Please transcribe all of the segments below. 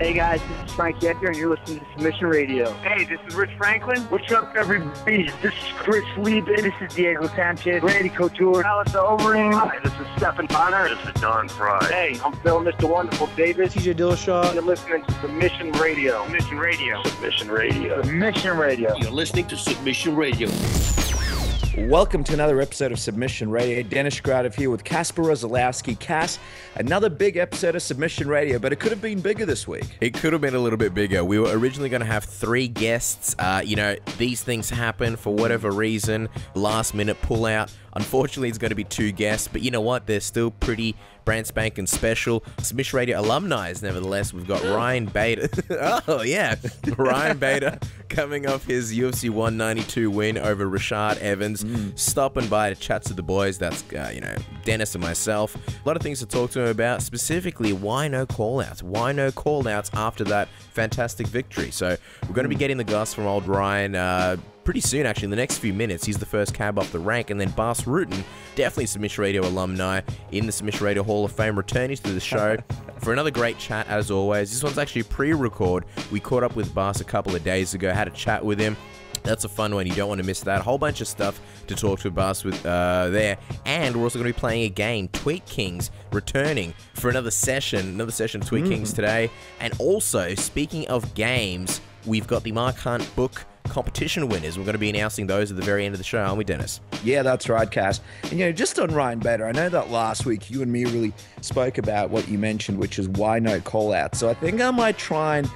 Hey guys, this is Frank Yecker, and you're listening to Submission Radio. Hey, this is Rich Franklin. What's up, everybody? This is Chris Lieben. This is Diego Sanchez. Randy Couture. Alice Overing. Hi, this is Stephen Bonner. This is Don Fry. Hey, I'm Phil, Mr. Wonderful Davis. TJ Dillashaw. You're listening to Submission Radio. Submission Radio. Submission Radio. Submission Radio. You're listening to Submission Radio. Welcome to another episode of Submission Radio. Dennis Gradov here with Kasper Rosalowski. Cass, another big episode of Submission Radio, but it could have been bigger this week. It could have been a little bit bigger. We were originally going to have 3 guests. These things happen for whatever reason. Last minute pull out. Unfortunately, it's going to be 2 guests, but you know what? They're still pretty brand spanking special. Submission Radio alumni, nevertheless. We've got Ryan Bader. Oh, yeah. Ryan Bader coming off his UFC 192 win over Rashad Evans. Stopping by to chat to the boys. That's, Dennis and myself. A lot of things to talk to him about. Specifically, why no call-outs? Why no call-outs after that fantastic victory? So we're going to be getting the goss from old Ryan pretty soon, actually, in the next few minutes. He's the first cab off the rank. And then Bas Rutten, definitely Submission Radio alumni in the Submission Radio Hall of Fame, returning to the show for another great chat, as always. This one's actually pre-record. We caught up with Bas a couple of days ago, had a chat with him. That's a fun one. You don't want to miss that. A whole bunch of stuff to talk to Bas with there. And we're also going to be playing a game, Tweet Kingz, returning for another session of Tweet Kingz today. And also, speaking of games, we've got the Mark Hunt book competition winners. We're going to be announcing those at the very end of the show, aren't we, Dennis? Yeah, that's right, Cass. And, just on Ryan Bader, I know that last week you and me really spoke about what you mentioned, which is why no call-out. So I think I might try and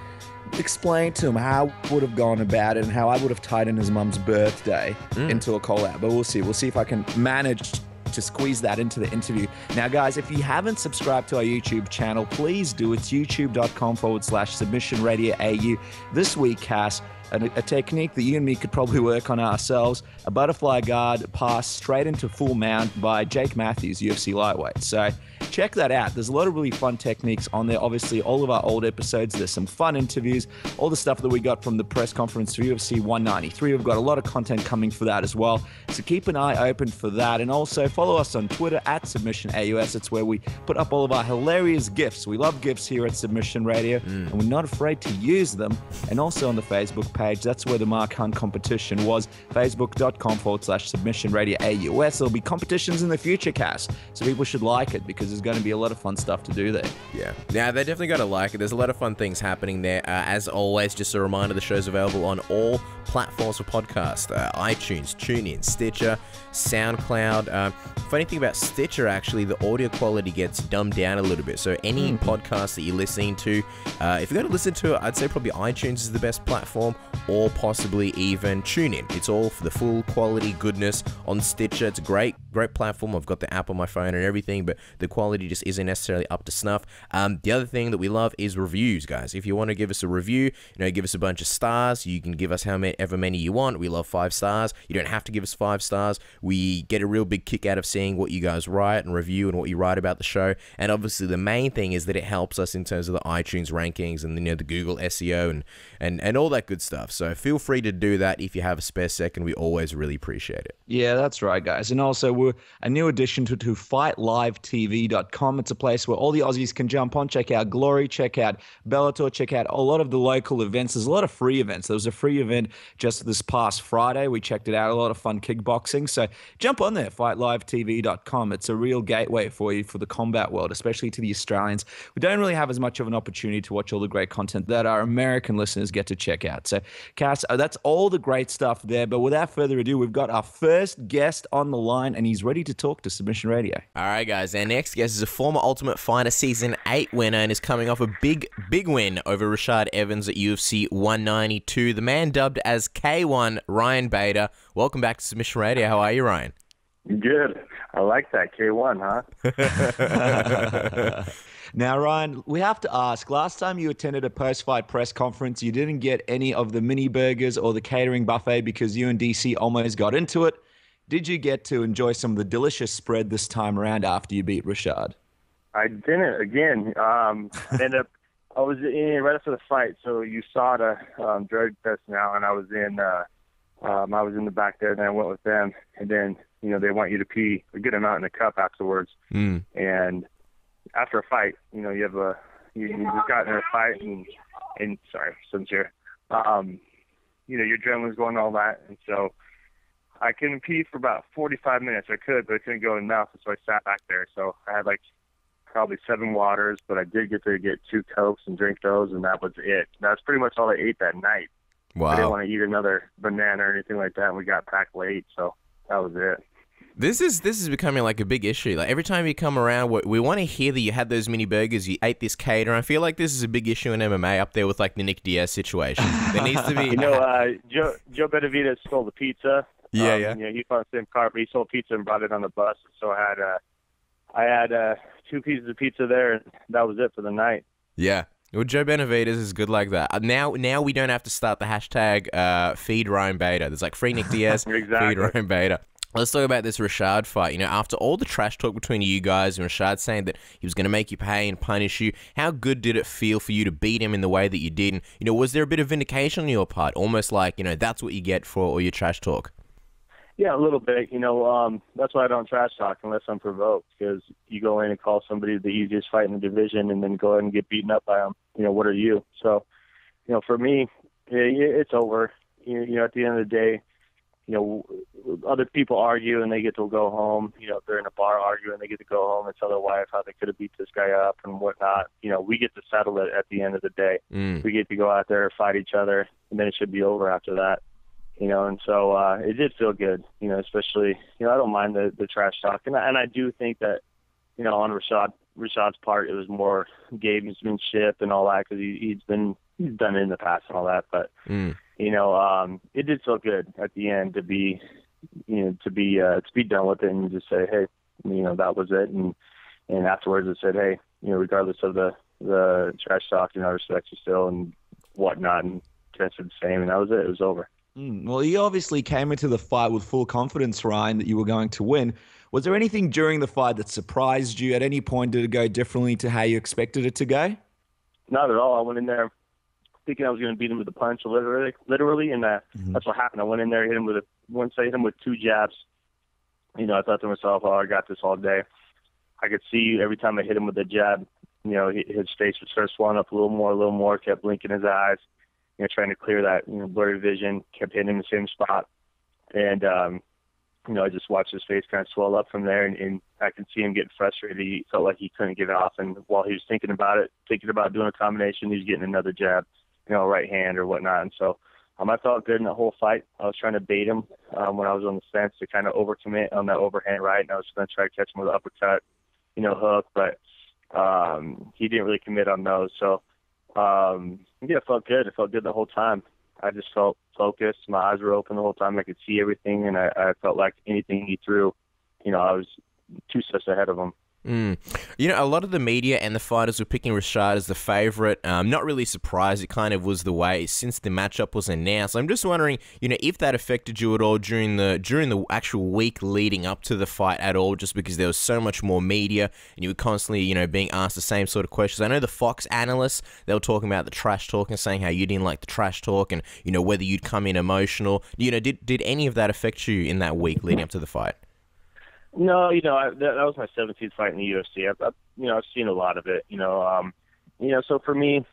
explain to him how I would have gone about it and how I would have tied in his mum's birthday into a call-out. But we'll see. We'll see if I can manage to squeeze that into the interview. Now, guys, if you haven't subscribed to our YouTube channel, please do. It's youtube.com/submissionradioau. This week, Cass, a technique that you and me could probably work on ourselves, a butterfly guard pass straight into full mount by Jake Matthews, UFC lightweight. So check that out. There's a lot of really fun techniques on there. Obviously, all of our old episodes, there's some fun interviews, all the stuff that we got from the press conference for UFC 193. We've got a lot of content coming for that as well. So keep an eye open for that. And also follow us on Twitter @SubmissionAUS. It's where we put up all of our hilarious GIFs. We love GIFs here at Submission Radio, and we're not afraid to use them. And also on the Facebook page, that's where the Mark Hunt competition was, facebook.com/SubmissionRadioAUS. There'll be competitions in the future, Cass, so people should like it because there's going to be a lot of fun stuff to do there. Yeah, they definitely got to like it. There's a lot of fun things happening there. As always, just a reminder, the show's available on all platforms for podcast, iTunes, TuneIn, Stitcher, SoundCloud. Funny thing about Stitcher, actually, the audio quality gets dumbed down a little bit. So any podcast that you're listening to, if you're going to listen to it, I'd say probably iTunes is the best platform, or possibly even TuneIn. It's all for the full quality goodness on Stitcher. It's a great platform. I've got the app on my phone and everything, but the quality just isn't necessarily up to snuff. The other thing that we love is reviews, guys. If you want to give us a review, give us a bunch of stars. You can give us however many you want. We love 5 stars. You don't have to give us 5 stars. We get a real big kick out of seeing what you guys write and review and what you write about the show. And obviously the main thing is that it helps us in terms of the iTunes rankings and the Google SEO and all that good stuff. So feel free to do that if you have a spare second. We always really appreciate it. Yeah, that's right, guys. And also, we're a new addition to FightLiveTV.com. It's a place where all the Aussies can jump on, check out Glory, check out Bellator, check out a lot of the local events. There's a lot of free events. There was a free event just this past Friday. We checked it out. A lot of fun kickboxing. So jump on there, FightLiveTV.com. It's a real gateway for you for the combat world, especially to the Australians. We don't really have as much of an opportunity to watch all the great content that our American listeners get to check out. So, Cass, that's all the great stuff there. But without further ado, we've got our first guest on the line, and he's ready to talk to Submission Radio. All right, guys. Our next guest is a former Ultimate Fighter Season 8 winner and is coming off a big win over Rashad Evans at UFC 192. The man dubbed as K1, Ryan Bader. Welcome back to Submission Radio. How are you, Ryan? Good. I like that K1, huh? Now, Ryan, we have to ask, last time you attended a post-fight press conference, you didn't get any of the mini burgers or the catering buffet because you and DC almost got into it. Did you get to enjoy some of the delicious spread this time around after you beat Rashad? I didn't. Again, I was in right after the fight, so USADA drug test now, and I was in the back there, and I went with them, and then they want you to pee a good amount in the cup afterwards, and after a fight, you have a you just got in a fight and sorry, since you're, your adrenaline's going all that. And so I couldn't pee for about 45 minutes. I could, but I couldn't go enough. So I sat back there. So I had like probably 7 waters, but I did get to get 2 Cokes and drink those, and that was it. That's pretty much all I ate that night. Wow. I didn't want to eat another banana or anything like that. And we got back late, so that was it. This is becoming like a big issue. Like every time you come around, we want to hear that you had those mini burgers, you ate this cater. I feel like this is a big issue in MMA, up there with like the Nick Diaz situation. There needs to be. Joe Benavidez stole the pizza. Yeah. He found the same car, but he stole pizza and brought it on the bus. So I had 2 pieces of pizza there, and that was it for the night. Yeah. Well, Joe Benavidez is good like that. Now we don't have to start the hashtag feed Ryan Bader. There's like free Nick Diaz, Exactly. Feed Ryan Bader. Let's talk about this Rashad fight. After all the trash talk between you guys and Rashad saying that he was going to make you pay and punish you, how good did it feel for you to beat him in the way that you did? And, was there a bit of vindication on your part? Almost like, that's what you get for all your trash talk. Yeah, a little bit. That's why I don't trash talk unless I'm provoked, because you go in and call somebody the easiest fight in the division and then go ahead and get beaten up by them. What are you? So, for me, it's over. At the end of the day, other people argue and they get to go home. If they're in a bar arguing, they get to go home and tell their wife how they could have beat this guy up and whatnot. We get to settle it at the end of the day. We get to go out there, fight each other, and then it should be over after that. And so it did feel good, especially, I don't mind the trash talk. And I do think that, on Rashad's part, it was more gamesmanship and all that, because he's done it in the past and all that. But, it did feel good at the end to be done with it and just say, hey, that was it. And afterwards it said, hey, regardless of the trash talk, I respect you still and whatnot, and Trent said the same, and that was it. It was over. Well, you obviously came into the fight with full confidence, Ryan, that you were going to win. Was there anything during the fight that surprised you? At any point, did it go differently to how you expected it to go? Not at all. I went in there thinking I was going to beat him with a punch, literally, and that's what happened. I went in there, once I hit him with 2 jabs, I thought to myself, oh, I got this all day. I could see every time I hit him with a jab, his face would start swelling up a little more, kept blinking his eyes, trying to clear that blurry vision, kept hitting him in the same spot. And, I just watched his face kind of swell up from there, and I could see him getting frustrated. He felt like he couldn't get off, and while he was thinking about doing a combination, he was getting another jab, right hand or whatnot. And so I felt good in the whole fight. I was trying to bait him when I was on the fence to kind of overcommit on that overhand right, and I was going to try to catch him with an uppercut, hook, but he didn't really commit on those. So, it felt good. It felt good the whole time. I just felt focused. My eyes were open the whole time. I could see everything, and I felt like anything he threw, I was 2 steps ahead of him. A lot of the media and the fighters were picking Rashad as the favorite. Not really surprised. It kind of was the way since the matchup was announced. I'm just wondering, if that affected you at all during the actual week leading up to the fight at all, just because there was so much more media and you were constantly, being asked the same sort of questions. I know the Fox analysts, they were talking about the trash talk and saying how you didn't like the trash talk and, whether you'd come in emotional. Did any of that affect you in that week leading up to the fight? No, that was my 17th fight in the UFC. I've seen a lot of it, so for me,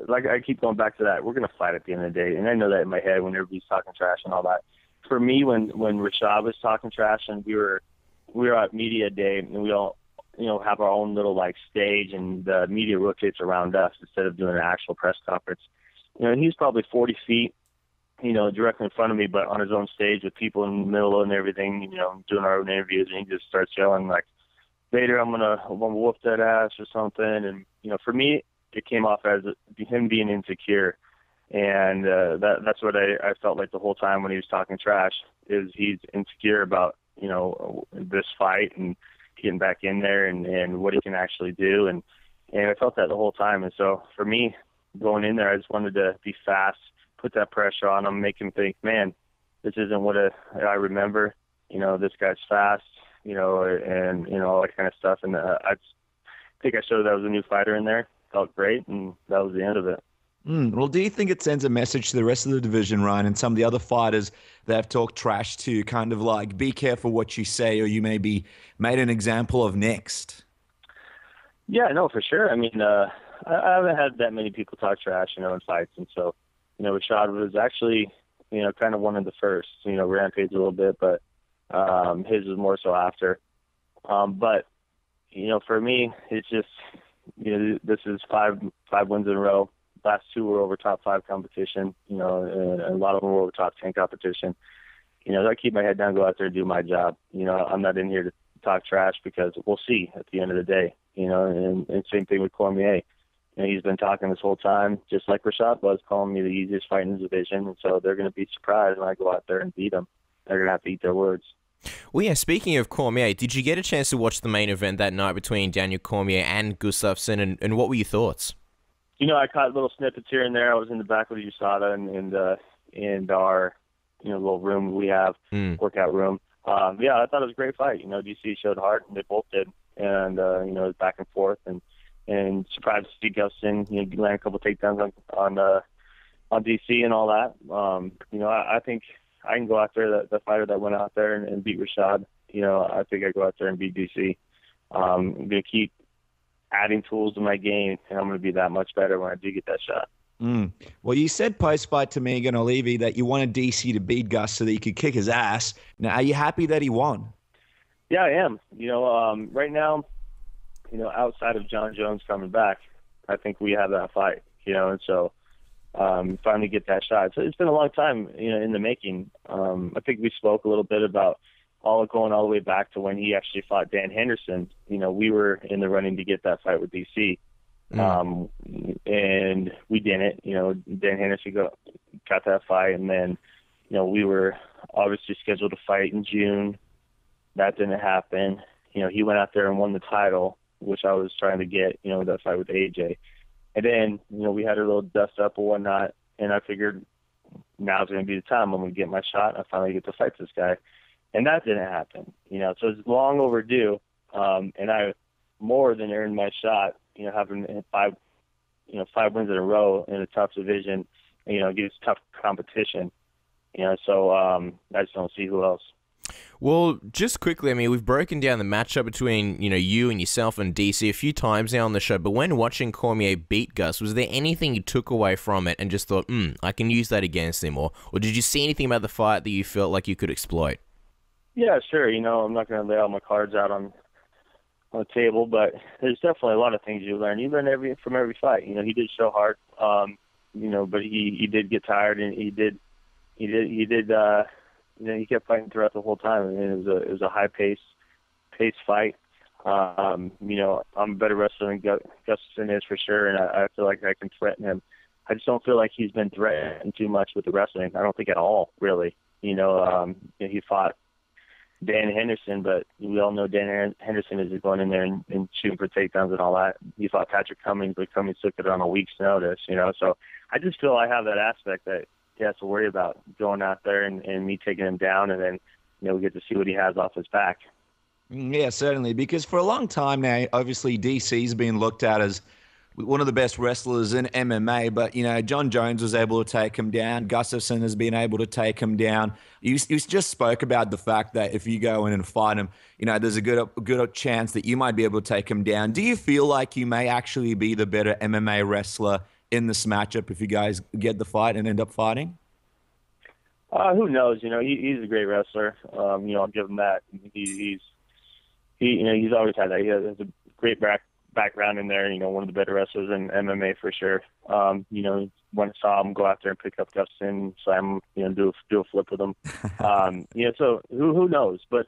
like I keep going back to that, we're going to fight at the end of the day. And I know that in my head when everybody's talking trash and all that. For me, when Rashad was talking trash and we were at media day and we all, have our own little stage and the media rotates around us instead of doing an actual press conference, and he's probably 40 feet, directly in front of me, but on his own stage with people in the middle and everything, doing our own interviews, and he just starts yelling like, Vader, I'm gonna whoop that ass or something. And, for me, it came off as him being insecure. And that's what I felt like the whole time when he was talking trash, is he's insecure about, this fight and getting back in there and what he can actually do. And I felt that the whole time. And so for me, going in there, I just wanted to be fast, put that pressure on him, make him think, man, this isn't what I remember. This guy's fast, and, all that kind of stuff. And I think I showed that I was a new fighter in there. Felt great, and that was the end of it. Well, do you think it sends a message to the rest of the division, Ryan, and some of the other fighters that have talked trash to kind of be careful what you say or you may be made an example of next? Yeah, no, for sure. I mean, I haven't had that many people talk trash, in fights, and so, Rashad was actually, kind of one of the first. Rampage a little bit, but his was more so after. But for me, it's just, this is five wins in a row. Last two were over top 5 competition, and a lot of them were over top 10 competition. I keep my head down, go out there and do my job. I'm not in here to talk trash because we'll see at the end of the day, and same thing with Cormier. He's been talking this whole time, just like Rashad was, calling me the easiest fight in his division, and so they're going to be surprised when I go out there and beat them. They're going to have to eat their words. Well, yeah, speaking of Cormier, did you get a chance to watch the main event that night between Daniel Cormier and Gustafsson, and what were your thoughts? I caught little snippets here and there. I was in the back with USADA and our little room we have, workout room. Yeah, I thought it was a great fight. DC showed heart, and they both did. And, it was back and forth. And surprised to see Gustafsson, land a couple takedowns on DC and all that. I think I can go out there, the fighter that went out there and beat Rashad. I think I go out there and beat DC. I'm going to keep adding tools to my game, and I'm going to be that much better when I do get that shot. Well, you said post-fight to Megan O'Leary that you wanted DC to beat Gus so that you could kick his ass. Now, are you happy that he won? Yeah, I am. Right now, outside of Jon Jones coming back, I think we have that fight, and so finally get that shot. So it's been a long time, in the making. I think we spoke a little bit about going all the way back to when he actually fought Dan Henderson. We were in the running to get that fight with DC. And we didn't. Dan Henderson got that fight, and then, we were obviously scheduled to fight in June. That didn't happen. He went out there and won the title, which I was trying to get, that fight with AJ. And then, we had a little dust up and whatnot, and I figured now's going to be the time. I'm going to get my shot, and I finally get to fight this guy. And that didn't happen, so it's long overdue. And I more than earned my shot, having 5 wins in a row in a tough division, against tough competition. So I just don't see who else. Well, just quickly, we've broken down the matchup between, you and yourself and DC a few times now on the show, but when watching Cormier beat Gus, was there anything you took away from it and just thought, I can use that against him? Or did you see anything about the fight that you felt like you could exploit? Yeah, sure. I'm not going to lay all my cards out on the table, but there's definitely a lot of things you learn. You learn from every fight. He did show heart, but he did get tired, and he kept fighting throughout the whole time. And it was a high pace fight. I'm a better wrestler than Gustafsson is for sure, and I feel like I can threaten him. I just don't feel like he's been threatened too much with the wrestling. I don't think at all, really. He fought Dan Henderson, but we all know Dan Henderson is going in there and shooting for takedowns and all that. He fought Patrick Cummings, but Cummings took it on a week's notice, So I just feel I have that aspect that he has to worry about, going out there and me taking him down, and then, we get to see what he has off his back. Yeah, certainly, because for a long time now, obviously DC's been looked at as one of the best wrestlers in MMA, but, Jon Jones was able to take him down. Gustafsson has been able to take him down. You just spoke about the fact that if you go in and fight him, there's a good chance that you might be able to take him down. Do you feel like you may actually be the better MMA wrestler in this matchup if you guys get the fight and end up fighting? Who knows? He's a great wrestler. I'll give him that. He's always had that. He has a great background in there, one of the better wrestlers in MMA for sure. When I saw him go out there and pick up Gustafsson, slam him, do a flip with him. So who knows? But,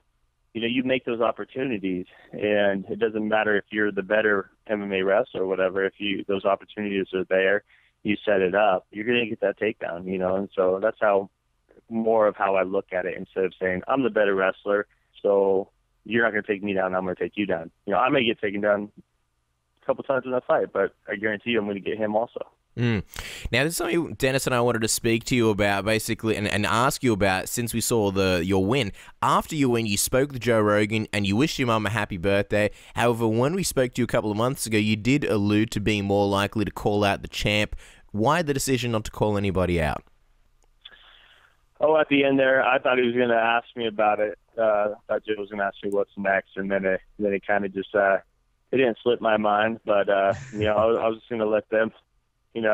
you make those opportunities, and it doesn't matter if you're the better MMA wrestler or whatever. If those opportunities are there, you set it up, you're going to get that takedown, and so that's more of how I look at it, instead of saying I'm the better wrestler, so you're not going to take me down, I'm going to take you down. I may get taken down a couple times in that fight, but I guarantee you I'm going to get him also. Now, there's something Dennis and I wanted to speak to you about, basically, and ask you about, since we saw your win. After your win, you spoke to Joe Rogan, and you wished your mum a happy birthday. However, when we spoke to you a couple of months ago, you did allude to being more likely to call out the champ. Why the decision not to call anybody out? At the end there, I thought he was going to ask me about it. I thought Joe was going to ask me what's next, and then it kind of just it didn't slip my mind, but you know, I was just gonna let them. You know,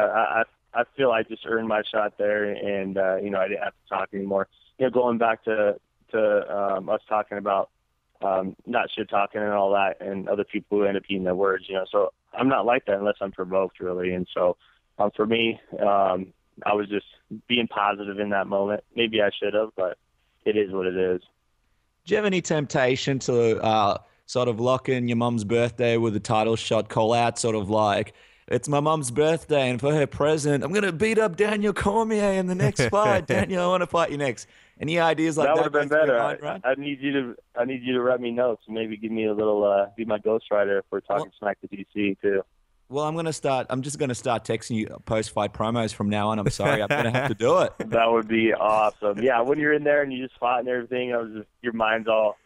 I feel I just earned my shot there, and you know, I didn't have to talk anymore. You know, going back to us talking about not shit talking and all that, and other people who end up eating their words. You know, so I'm not like that unless I'm provoked, really. And so for me, I was just being positive in that moment. Maybe I should have, but it is what it is. Do you have any temptation to sort of lock in your mum's birthday with a title shot call out, sort of like, it's my mum's birthday, and for her present, I'm going to beat up Daniel Cormier in the next fight. Daniel, I want to fight you next. Any ideas like that? That would have been better. Mind, right? I need you to write me notes and maybe give me a little, be my ghostwriter if we're talking smack to DC too. Well, I'm just going to start texting you post-fight promos from now on. I'm sorry, I'm going to have to do it. That would be awesome. Yeah, when you're in there and you just fought and everything, your mind's all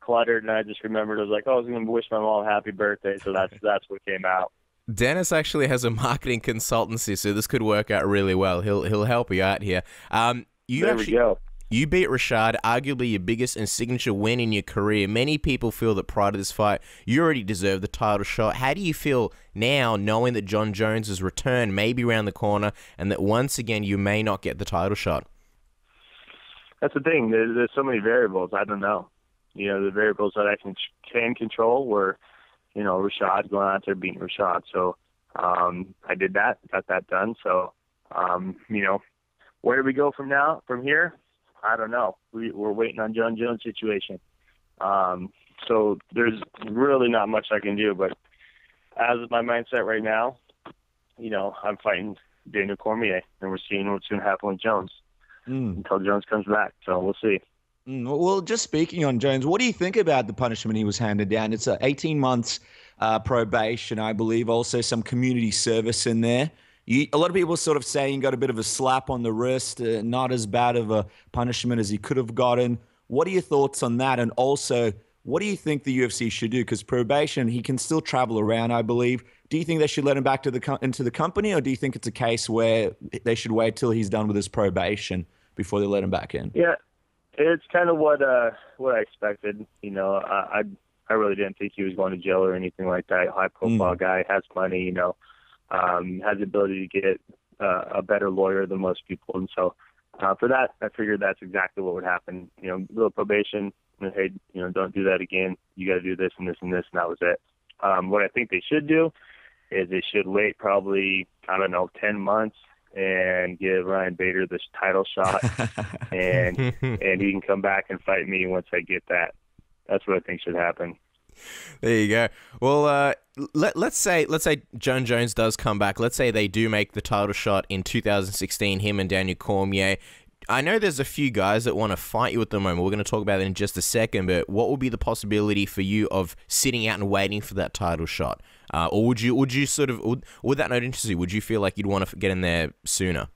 cluttered, and I just remembered, I was like, oh, I was going to wish my mom a happy birthday, so that's what came out. Dennis actually has a marketing consultancy, so this could work out really well. He'll help you out here. We go. You beat Rashad, arguably your biggest and signature win in your career. Many people feel that prior to this fight, you already deserved the title shot. How do you feel now, knowing that Jon Jones' return may be around the corner, and that once again you may not get the title shot? That's the thing. There's so many variables. I don't know. You know, the variables that I can control were, you know, Rashad going out there beating Rashad. So I did that, got that done. So, you know, where do we go from here? I don't know. We're waiting on Jon Jones' situation. So there's really not much I can do. But as my mindset right now, you know, I'm fighting Daniel Cormier, and we're seeing what's going to happen with Jones until Jones comes back. So we'll see. Well, just speaking on Jones, what do you think about the punishment he was handed down? It's 18 months probation, I believe, also some community service in there. A lot of people sort of saying he got a bit of a slap on the wrist, not as bad of a punishment as he could have gotten. What are your thoughts on that? And also, what do you think the UFC should do? Because probation, he can still travel around, I believe. Do you think they should let him back to into the company, or do you think it's a case where they should wait till he's done with his probation before they let him back in? Yeah. It's kind of what I expected. You know, I really didn't think he was going to jail or anything like that. High profile guy, has money, you know, has the ability to get a better lawyer than most people. And so for that, I figured that's exactly what would happen. You know, little probation, hey, you know, don't do that again. You got to do this and this and this, and that was it. What I think they should do is they should wait probably, 10 months and give Ryan Bader this title shot, and he can come back and fight me once I get that. That's what I think should happen. There you go. Well, let's say Jon Jones does come back. Let's say they do make the title shot in 2016, him and Daniel Cormier. I know there's a few guys that want to fight you at the moment. We're going to talk about that in just a second, but what would be the possibility for you of sitting out and waiting for that title shot? Or would you sort of, would that not interest you? Would you feel like you'd want to get in there sooner?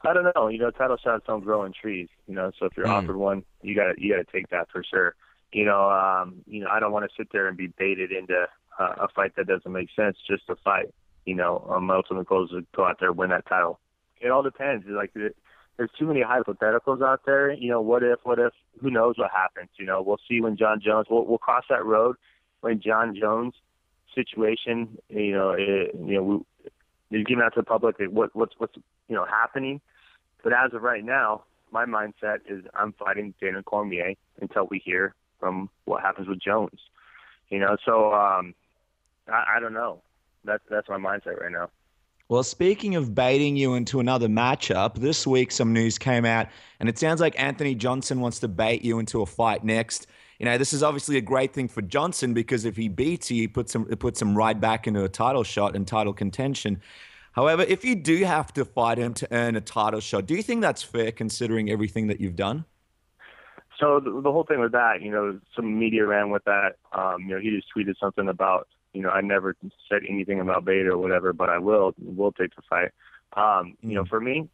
I don't know. You know, title shots don't grow in trees, you know, so if you're offered one, you gotta take that for sure. You know, I don't want to sit there and be baited into a fight that doesn't make sense just to fight. You know, my ultimate goal is to go out there and win that title. It all depends. Like, there's too many hypotheticals out there. You know, what if, who knows what happens? You know, we'll see when Jon Jones, we'll cross that road when Jon Jones situation, is given out to the public, what's happening. But as of right now, my mindset is I'm fighting Daniel Cormier until we hear from what happens with Jones. You know, so I don't know. That's my mindset right now. Well, speaking of baiting you into another matchup, this week some news came out, and it sounds like Anthony Johnson wants to bait you into a fight next. You know, this is obviously a great thing for Johnson because if he beats you, it puts him right back into a title shot and title contention. However, if you do have to fight him to earn a title shot, do you think that's fair considering everything that you've done? So the whole thing with that, you know, some media ran with that. He just tweeted something about, I never said anything about Bader or whatever, but I will take the fight. For me,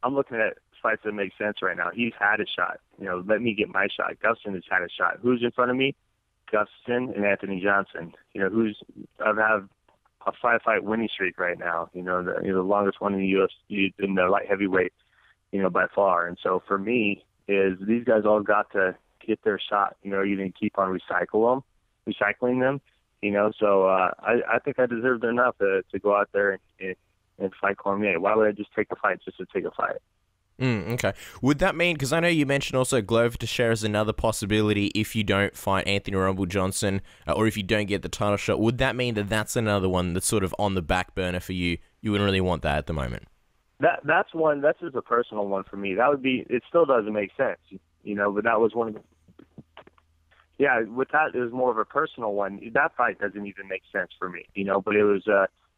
I'm looking at fights that make sense right now. He's had a shot. Let me get my shot. Gustafsson has had a shot. Who's in front of me? Gustafsson and Anthony Johnson. I have a 5-fight winning streak right now. The longest one in the UFC in the light heavyweight, by far. And so for me, is these guys all got to get their shot. You know, you didn't keep on recycling them. You know, so I think I deserved enough to go out there and fight Cormier. Why would I just take a fight just to take a fight? Okay. Would that mean, because I know you mentioned also Glover Teixeira is another possibility if you don't fight Anthony Rumble Johnson, or if you don't get the title shot, would that mean that that's another one that's sort of on the back burner for you? You wouldn't really want that at the moment? That's just a personal one for me. That would be, it still doesn't make sense, you know, but that was one of the, yeah, with that, it was more of a personal one. That fight doesn't even make sense for me, you know, but it was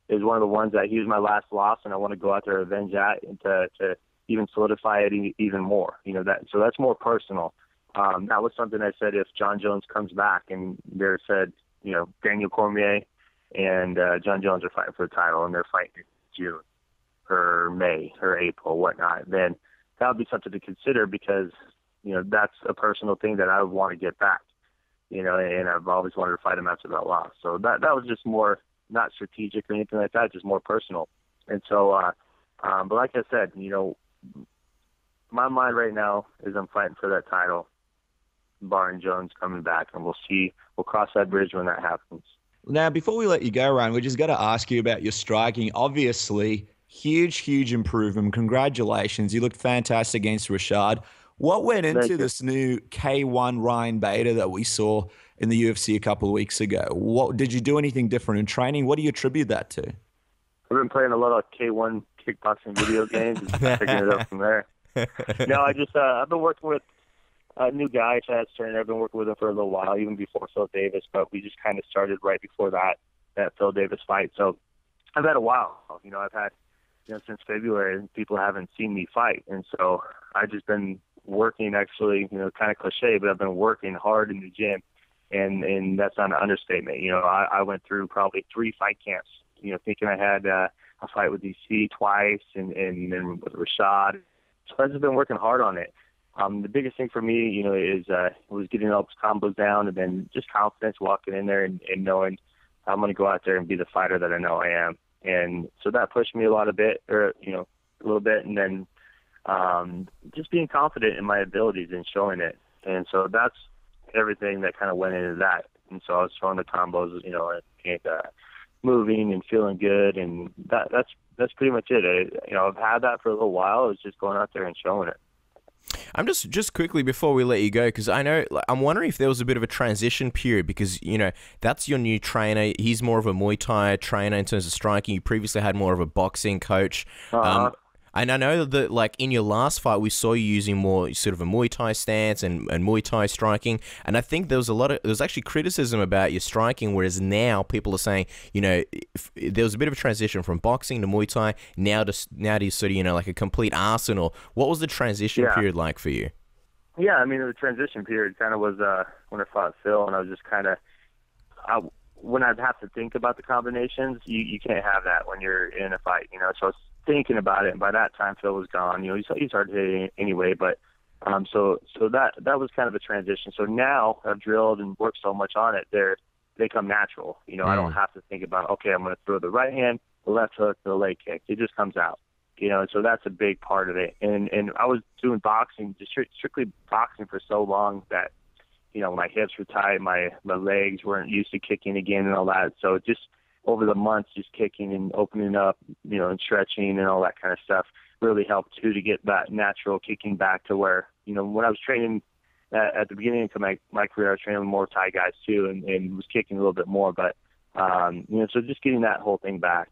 one of the ones that he was my last loss, and I want to go out there and avenge that and to even solidify it even more, you know, so that's more personal. That was something I said if Jon Jones comes back and they said, you know, Daniel Cormier and Jon Jones are fighting for the title and they're fighting in June or May or April, whatnot, then that would be something to consider because, you know, that's a personal thing that I would want to get back, you know, and I've always wanted to fight him after that loss. So that was just more, not strategic or anything like that, just more personal. And so, but like I said, you know, my mind right now is I'm fighting for that title, barring Jones coming back, and we'll cross that bridge when that happens. Now, before we let you go, Ryan, we just got to ask you about your striking. Obviously, huge improvement. Congratulations. You looked fantastic against Rashad. What went into this new K1 Ryan Bader that we saw in the UFC a couple of weeks ago? What did you do anything different in training? What do you attribute that to? I've been playing a lot of K1 kickboxing video games and picking it up from there. No, I've been working with a new guy, Chad Stern. I've been working with him for a little while, even before Phil Davis, but we just kind of started right before that Phil Davis fight. So I've had a while. You know, I've had, you know, since February, people haven't seen me fight. And so I've just been working, actually, you know, kind of cliche, but I've been working hard in the gym. And that's not an understatement. You know, I went through probably 3 fight camps, you know, thinking I had a fight with DC twice and then with Rashad. So I've just been working hard on it. The biggest thing for me, you know, was getting all those combos down and then just confidence walking in there and knowing I'm going to go out there and be the fighter that I know I am. And so that pushed me a little bit. And then just being confident in my abilities and showing it. And so that's everything that kind of went into that. And so I was throwing the combos, you know, and moving and feeling good, and that's pretty much it. You know, I've had that for a little while. It was just going out there and showing it. I'm just quickly before we let you go, because I know, I'm wondering if there was a bit of a transition period, because, you know, that's your new trainer. He's more of a Muay Thai trainer in terms of striking. You previously had more of a boxing coach. And I know that, like, in your last fight, we saw you using more sort of a Muay Thai stance and Muay Thai striking. And I think there was actually criticism about your striking, whereas now people are saying, you know, there was a bit of a transition from boxing to Muay Thai, now to sort of, you know, like a complete arsenal. What was the transition period like for you? Yeah, I mean, the transition period kind of was when I fought Phil, and I was just kind of, when I'd have to think about the combinations, you can't have that when you're in a fight, you know. So I was thinking about it, and by that time Phil was gone. You know, he's hard to hit anyway, but so that was kind of a transition. So now I've drilled and worked so much on it, they come natural. You know, I don't have to think about, okay, I'm going to throw the right hand, the left hook, the leg kick. It just comes out. You know, and so that's a big part of it. And I was doing boxing, just strictly boxing for so long that, you know, my hips were tight, my legs weren't used to kicking again and all that. So just over the months, just kicking and opening up, you know, and stretching and all that kind of stuff really helped too, to get that natural kicking back to where, you know, when I was training at the beginning of my career, I was training with more Thai guys too, and was kicking a little bit more. But, you know, so just getting that whole thing back.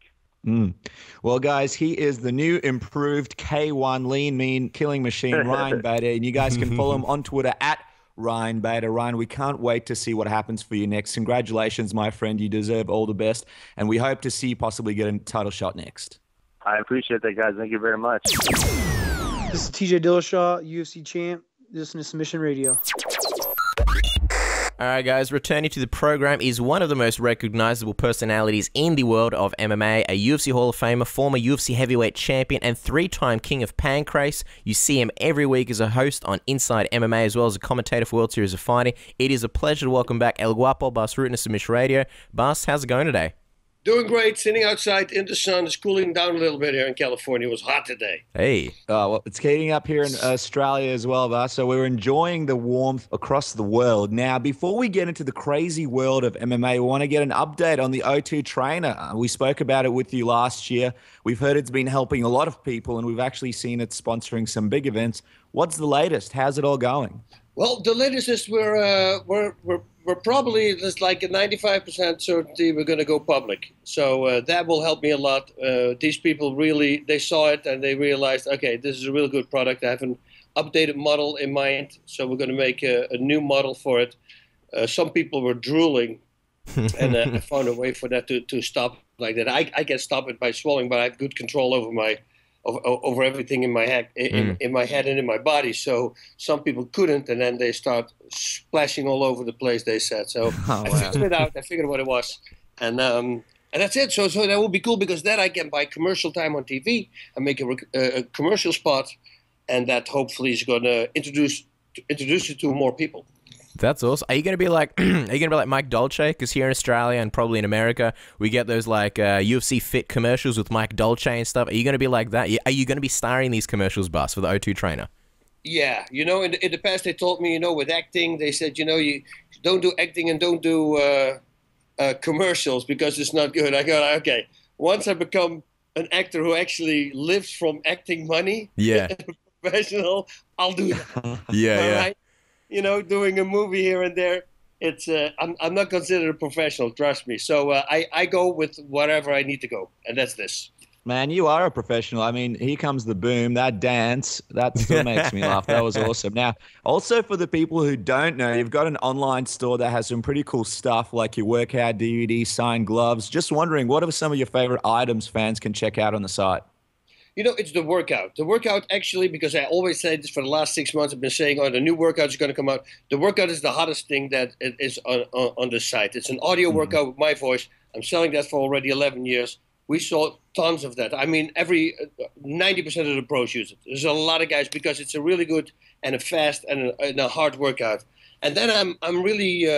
Well, guys, he is the new improved K1 lean, mean, killing machine, Ryan Bader, and you guys can follow him on Twitter at Ryan Bader. Ryan, we can't wait to see what happens for you next. Congratulations, my friend. You deserve all the best, and we hope to see you possibly get a title shot next. I appreciate that, guys. Thank you very much. This is TJ Dillashaw, UFC champ. Listen to Submission Radio. All right, guys, returning to the program is one of the most recognizable personalities in the world of MMA, a UFC Hall of Famer, former UFC heavyweight champion, and 3-time King of Pancrase. You see him every week as a host on Inside MMA, as well as a commentator for World Series of Fighting. It is a pleasure to welcome back El Guapo Bas Rutten to Submission Radio. Bas, how's it going today? Doing great. Sitting outside in the sun. It's cooling down a little bit here in California. It was hot today. Hey. Well, it's heating up here in Australia as well, Bas. So we're enjoying the warmth across the world. Now, before we get into the crazy world of MMA, we want to get an update on the O2 trainer. We spoke about it with you last year. We've heard it's been helping a lot of people, and we've actually seen it sponsoring some big events. What's the latest? How's it all going? Well, the latest is we're probably, there's like a 95% certainty we're going to go public. So that will help me a lot. These people really, they saw it and they realized, okay, this is a really good product. I have an updated model in mind, so we're going to make a new model for it. Some people were drooling, and I found a way for that to stop like that. I can stop it by swallowing, but I have good control over everything in my head, in my head and in my body. So some people couldn't, and then they start splashing all over the place. They said so. I figured it out. I figured what it was, and that's it. So that would be cool because then I can buy commercial time on TV and make a commercial spot, and that hopefully is going to introduce you to more people. That's awesome. Are you gonna be like Mike Dolce? Because here in Australia and probably in America, we get those like UFC Fit commercials with Mike Dolce and stuff. Are you gonna be like that? Are you gonna be starring these commercials, Bas, for the O2 trainer? Yeah, in the past they told me, with acting, they said, you don't do acting and don't do commercials because it's not good. I go, okay, once I become an actor who actually lives from acting money, professional, I'll do that. Yeah. Right? Doing a movie here and there, it's I'm not considered a professional, trust me. So I go with whatever I need to go, and that's this. Man, you are a professional. I mean, here comes the boom, that dance, that still makes me laugh. That was awesome. Now, also for the people who don't know, you've got an online store that has some pretty cool stuff like your workout DVD, signed gloves. Just wondering, what are some of your favorite items fans can check out on the site? It's the workout. The workout, actually, because I always say this for the last 6 months, I've been saying, the new workout is going to come out. The workout is the hottest thing that is on the site. It's an audio workout with my voice. I'm selling that for already 11 years. We sold tons of that. I mean, 90% of the pros use it. There's a lot of guys because it's a really good and a fast and a hard workout. And then I'm really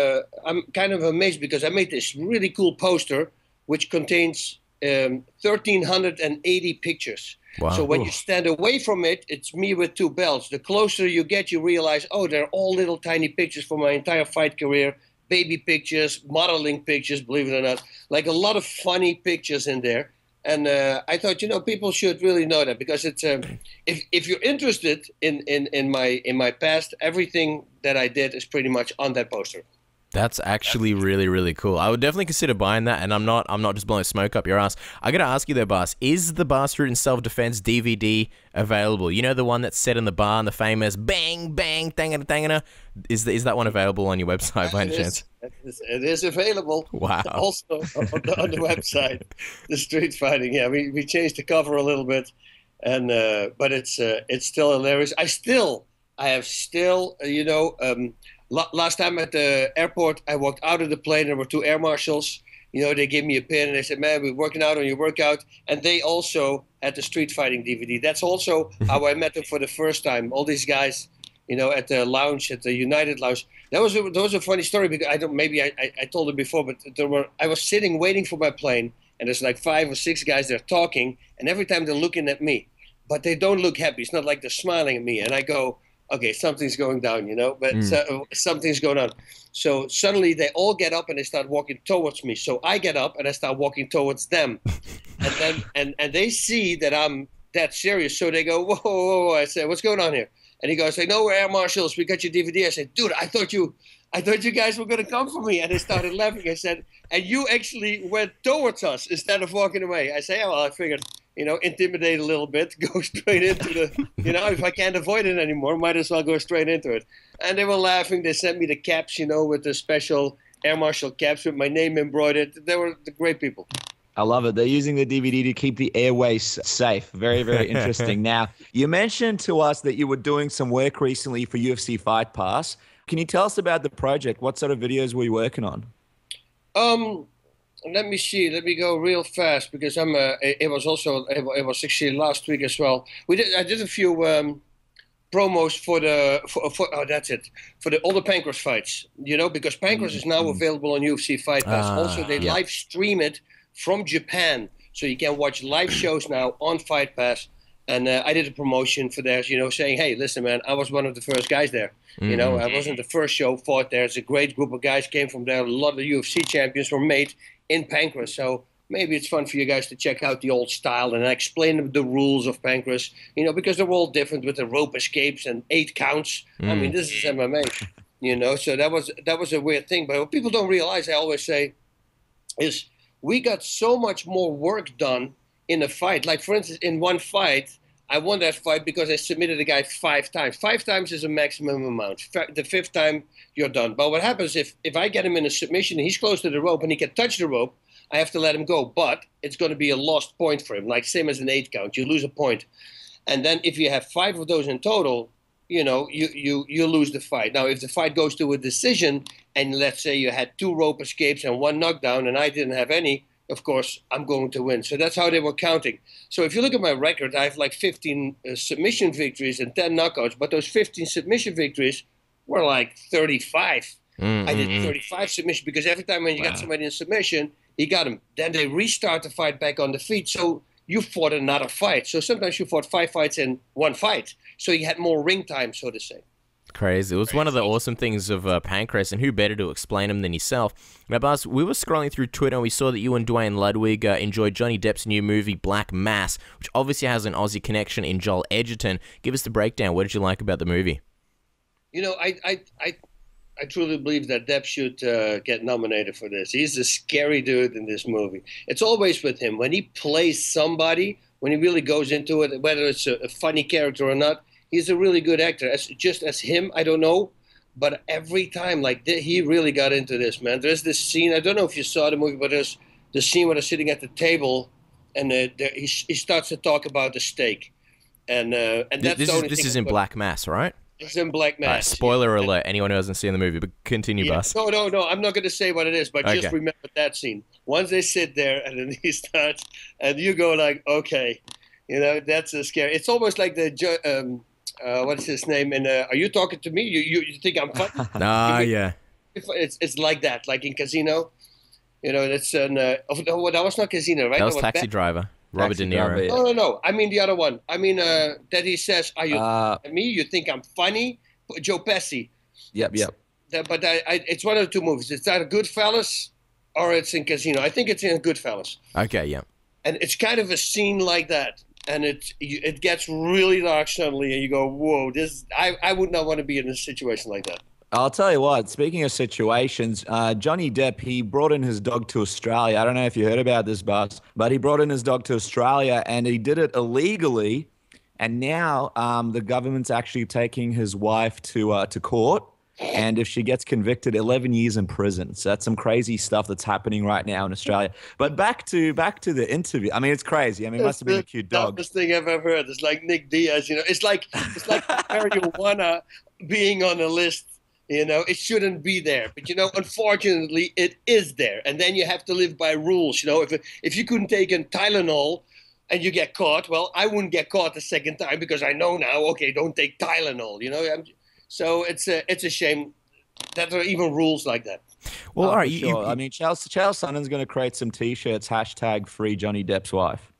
I'm kind of amazed because I made this really cool poster which contains 1,380 pictures. Wow. So when you stand away from it, it's me with two belts. The closer you get, you realize, they're all little tiny pictures from my entire fight career, baby pictures, modeling pictures, believe it or not, like a lot of funny pictures in there. And I thought, people should really know that because it's if you're interested in my past, everything that I did is pretty much on that poster. That's actually really, really cool. I would definitely consider buying that, and I'm not just blowing smoke up your ass. I gotta ask you though, Bas, is the Bas Rutten Self-Defense DVD available? You know, the one that's set in the bar and the famous bang, bang, tangana, tangana? Is that one available on your website by any chance? It is available. Wow. Also on the website, the street fighting. Yeah, we changed the cover a little bit, and but it's still hilarious. I have still, last time at the airport, I walked out of the plane. There were two air marshals. They gave me a pin and they said, "Man, we're working out on your workout." And they also had the street fighting DVD. That's also how I met them for the first time. All these guys, at the lounge, at the United Lounge. That was a funny story because I told it before, but I was sitting waiting for my plane, and there's like 5 or 6 guys there talking, and every time they're looking at me, but they don't look happy. It's not like they're smiling at me, and I go, okay, something's going down, but something's going on. So suddenly they all get up and they start walking towards me. So I get up and I start walking towards them, and then and they see that I'm that serious. So they go, whoa. I say, what's going on here? And he goes, no, we're air marshals. We got your DVD. I said, dude, I thought you guys were going to come for me. And they started laughing. I said, and you actually went towards us instead of walking away. I say, well, I figured, intimidate a little bit, go straight into the, if I can't avoid it anymore, might as well go straight into it. And they were laughing. They sent me the caps, with the special air marshal caps with my name embroidered. They were the great people. I love it. They're using the DVD to keep the airways safe. Very, very interesting. Now, you mentioned to us that you were doing some work recently for UFC Fight Pass. Can you tell us about the project? What sort of videos were you working on? Let me see. Let me go real fast because it was actually last week as well. I did a few promos for all the Pancras fights. Because Pancras is now available on UFC Fight Pass. Also, they live stream it from Japan. So you can watch live shows now on Fight Pass. And I did a promotion for theirs, saying, hey, listen, man, I was one of the first guys there. I wasn't the first show fought there. It's a great group of guys came from there. A lot of the UFC champions were made in Pancras. So maybe it's fun for you guys to check out the old style. And I explain the rules of Pancras, because they're all different with the rope escapes and 8 counts. I mean, this is MMA, So that was a weird thing. But what people don't realize, I always say, is we got so much more work done in a fight. Like, for instance, in one fight, I won that fight because I submitted a guy 5 times. 5 times is a maximum amount. The 5th time, you're done. But what happens if I get him in a submission and he's close to the rope and he can touch the rope, I have to let him go. But it's going to be a lost point for him, like same as an 8 count. You lose a point. And then if you have 5 of those in total, you lose the fight. Now, if the fight goes to a decision and let's say you had 2 rope escapes and 1 knockdown and I didn't have any, of course, I'm going to win. So that's how they were counting. So if you look at my record, I have like 15 submission victories and 10 knockouts. But those 15 submission victories were like 35. I did 35 submissions because every time when you got somebody in submission, he got him. Then they restart the fight back on the feet. So you fought another fight. So sometimes you fought 5 fights in 1 fight. So you had more ring time, so to say. Crazy. It was one of the awesome things of Pancras, and who better to explain them than yourself? Now, Bas, we were scrolling through Twitter and we saw that you and Dwayne Ludwig enjoyed Johnny Depp's new movie, Black Mass, which obviously has an Aussie connection in Joel Edgerton. Give us the breakdown. What did you like about the movie? I truly believe that Depp should get nominated for this. He's a scary dude in this movie. It's always with him. When he plays somebody, when he really goes into it, whether it's a funny character or not, he's a really good actor. Just as him, I don't know. But every time, he really got into this, man. There's this scene, I don't know if you saw the movie, but there's the scene where they're sitting at the table and he starts to talk about the steak. And that's this is in Black Mass, right? It's in Black Mass. Spoiler alert, anyone who hasn't seen the movie, but continue, Bas. No, I'm not going to say what it is, but just remember that scene. Once they sit there and then he starts, and you go like, okay, that's a scary. It's almost like the, what's his name? And Are You Talking to Me? You think I'm funny? Yeah. It's like that, like in Casino. That's that was not Casino, right? That was Taxi Driver. Robert De Niro. No. I mean the other one. I mean that he says, "Are you me? You think I'm funny?" Joe Pesci. Yep. But it's one of the 2 movies. It's either Goodfellas or it's in Casino. I think it's in Goodfellas. Okay, yeah. And it's kind of a scene like that, and it gets really dark suddenly, and you go, "Whoa, this!" I would not want to be in a situation like that. I'll tell you what, speaking of situations, Johnny Depp, he brought in his dog to Australia. I don't know if you heard about this, Bas, but he brought in his dog to Australia and he did it illegally. And now the government's actually taking his wife to court. And if she gets convicted, 11 years in prison. So that's some crazy stuff that's happening right now in Australia. But back to the interview. I mean, it's crazy. I mean, it must have been a cute dog. That's the dumbest thing I've ever heard. It's like Nick Diaz, It's like marijuana being on a list. It shouldn't be there. But, unfortunately, it is there. And then you have to live by rules. If you couldn't take a Tylenol and you get caught, well, I wouldn't get caught the second time because I know now, okay, don't take Tylenol, So it's a shame that there are even rules like that. Well, all right. I mean, Charles Sonnen's going to create some T-shirts, #free Johnny Depp's wife.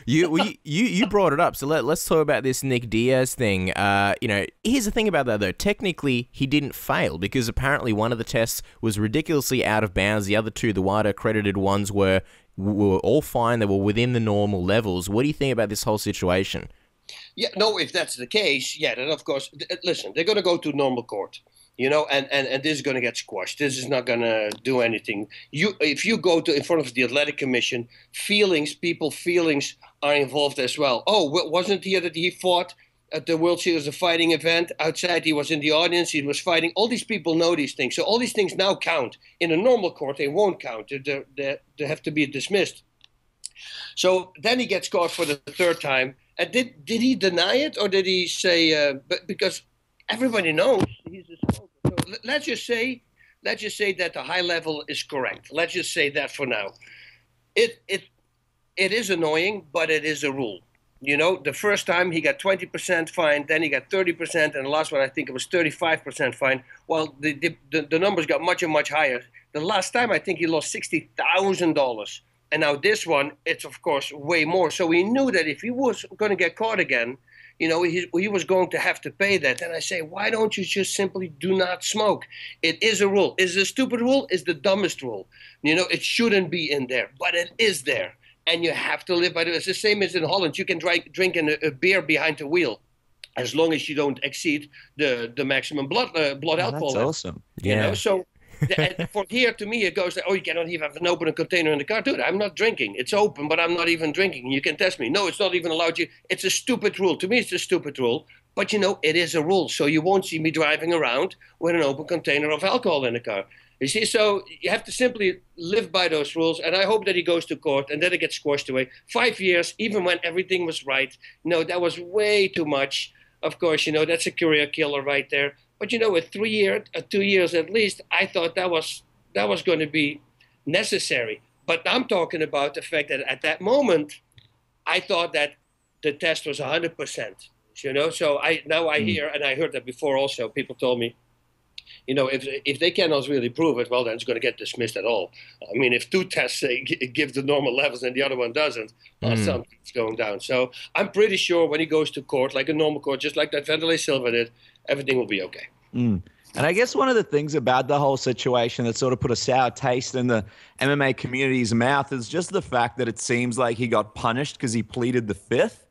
You brought it up, so let's talk about this Nick Diaz thing. Here's the thing about that though. Technically, he didn't fail because apparently one of the tests was ridiculously out of bounds. The other 2, the WADA accredited ones, were all fine. They were within the normal levels. What do you think about this whole situation? Yeah, no, if that's the case, then of course, listen, they're going to go to normal court. And this is going to get squashed. This is not going to do anything. If you go in front of the Athletic Commission, people's feelings are involved as well. Oh, wasn't here that he fought at the World Series of Fighting event? Outside, he was in the audience. He was fighting. All these people know these things. So all these things now count. In a normal court, they won't count. They have to be dismissed. So then he gets caught for the 3rd time. And did he deny it, or did he say? Because everybody knows he's a smoker. So let's just say that the high level is correct. Let's just say that for now. It is annoying, but it is a rule. You know, the first time he got 20% fine, then he got 30%, and the last one I think it was 35% fine. Well, the numbers got much and much higher. The last time I think he lost $60,000, and now this one it's of course way more. So he knew that if he was going to get caught again, you know, he was going to have to pay that. And I say, why don't you just simply do not smoke? It is a rule. Is it a stupid rule? It's the dumbest rule. You know, it shouldn't be in there, but it is there. And you have to live by it. It's the same as in Holland. You can drink a beer behind the wheel, as long as you don't exceed the maximum blood alcohol. That's awesome. You know, so for here to me it goes like, oh, you cannot even have an open container in the car. Dude, I'm not drinking. It's open, but I'm not even drinking. You can test me. No, it's not even allowed you. It's a stupid rule. To me, it's a stupid rule. But you know, it is a rule. So you won't see me driving around with an open container of alcohol in the car. You see, so you have to simply live by those rules, and I hope that he goes to court and that it gets squashed away. 5 years, even when everything was right, no, that was way too much. Of course, you know, that's a career killer right there. But you know, with 2 years at least, I thought that was going to be necessary. But I'm talking about the fact that at that moment, I thought that the test was 100%. You know, so I hear, and I heard that before also. People told me, you know, if they cannot really prove it, well, then it's going to get dismissed at all. I mean, if two tests give the normal levels and the other one doesn't, something's going down. So I'm pretty sure when he goes to court, like a normal court, just like that Vanderlei Silva did, everything will be okay. And I guess one of the things about the whole situation that sort of put a sour taste in the MMA community's mouth is just the fact that it seems like he got punished because he pleaded the fifth.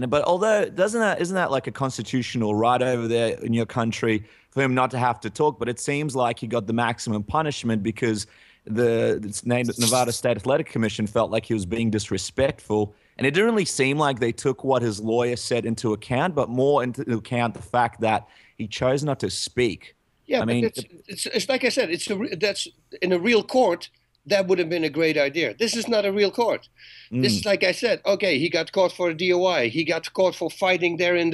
But although isn't that like a constitutional right over there in your country for him not to have to talk? But it seems like he got the maximum punishment because the Nevada State Athletic Commission felt like he was being disrespectful. And it didn't really seem like they took what his lawyer said into account, but more into account the fact that he chose not to speak. Yeah, I mean, it's like I said, that's in a real court. That would have been a great idea. This is not a real court. This is like I said. Okay, he got caught for a DOI. He got caught for fighting there in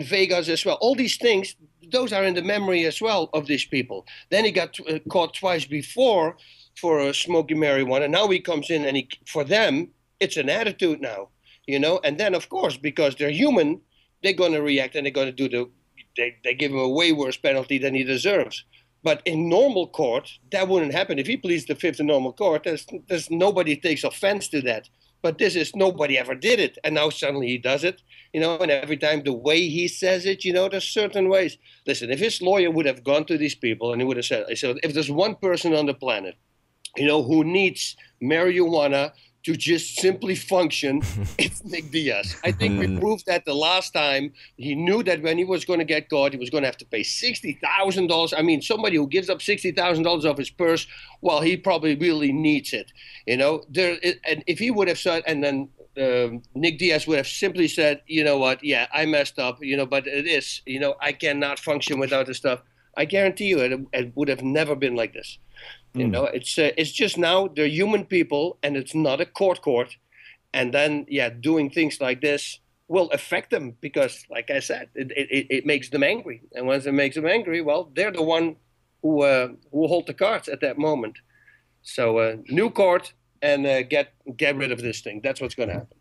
Vegas as well. All these things, those are in the memory as well of these people. Then he got caught twice before for smoking marijuana. And now he comes in and for them, it's an attitude now, you know. And then of course, because they're human, they're going to react and they're going to do they give him a way worse penalty than he deserves. But in normal court, that wouldn't happen. If he pleads the fifth in normal court, there's nobody takes offense to that. But this is nobody ever did it, and now suddenly he does it, you know. And every time the way he says it, you know, there's certain ways. Listen, if his lawyer would have gone to these people and he would have said, if there's one person on the planet, you know, who needs marijuana to just simply function, it's Nick Diaz. I think we proved that the last time. He knew that when he was going to get caught, he was going to have to pay $60,000. I mean, somebody who gives up $60,000 of his purse, well, he probably really needs it. You know, and if he would have said, and then Nick Diaz would have simply said, you know what, yeah, I messed up, you know, but it is, you know, I cannot function without this stuff. I guarantee you it would have never been like this. You know, it's just now they're human people and it's not a court. And then, yeah, doing things like this will affect them because, like I said, it makes them angry. And once it makes them angry, well, they're the one who hold the cards at that moment. So new court and get rid of this thing. That's what's going to happen.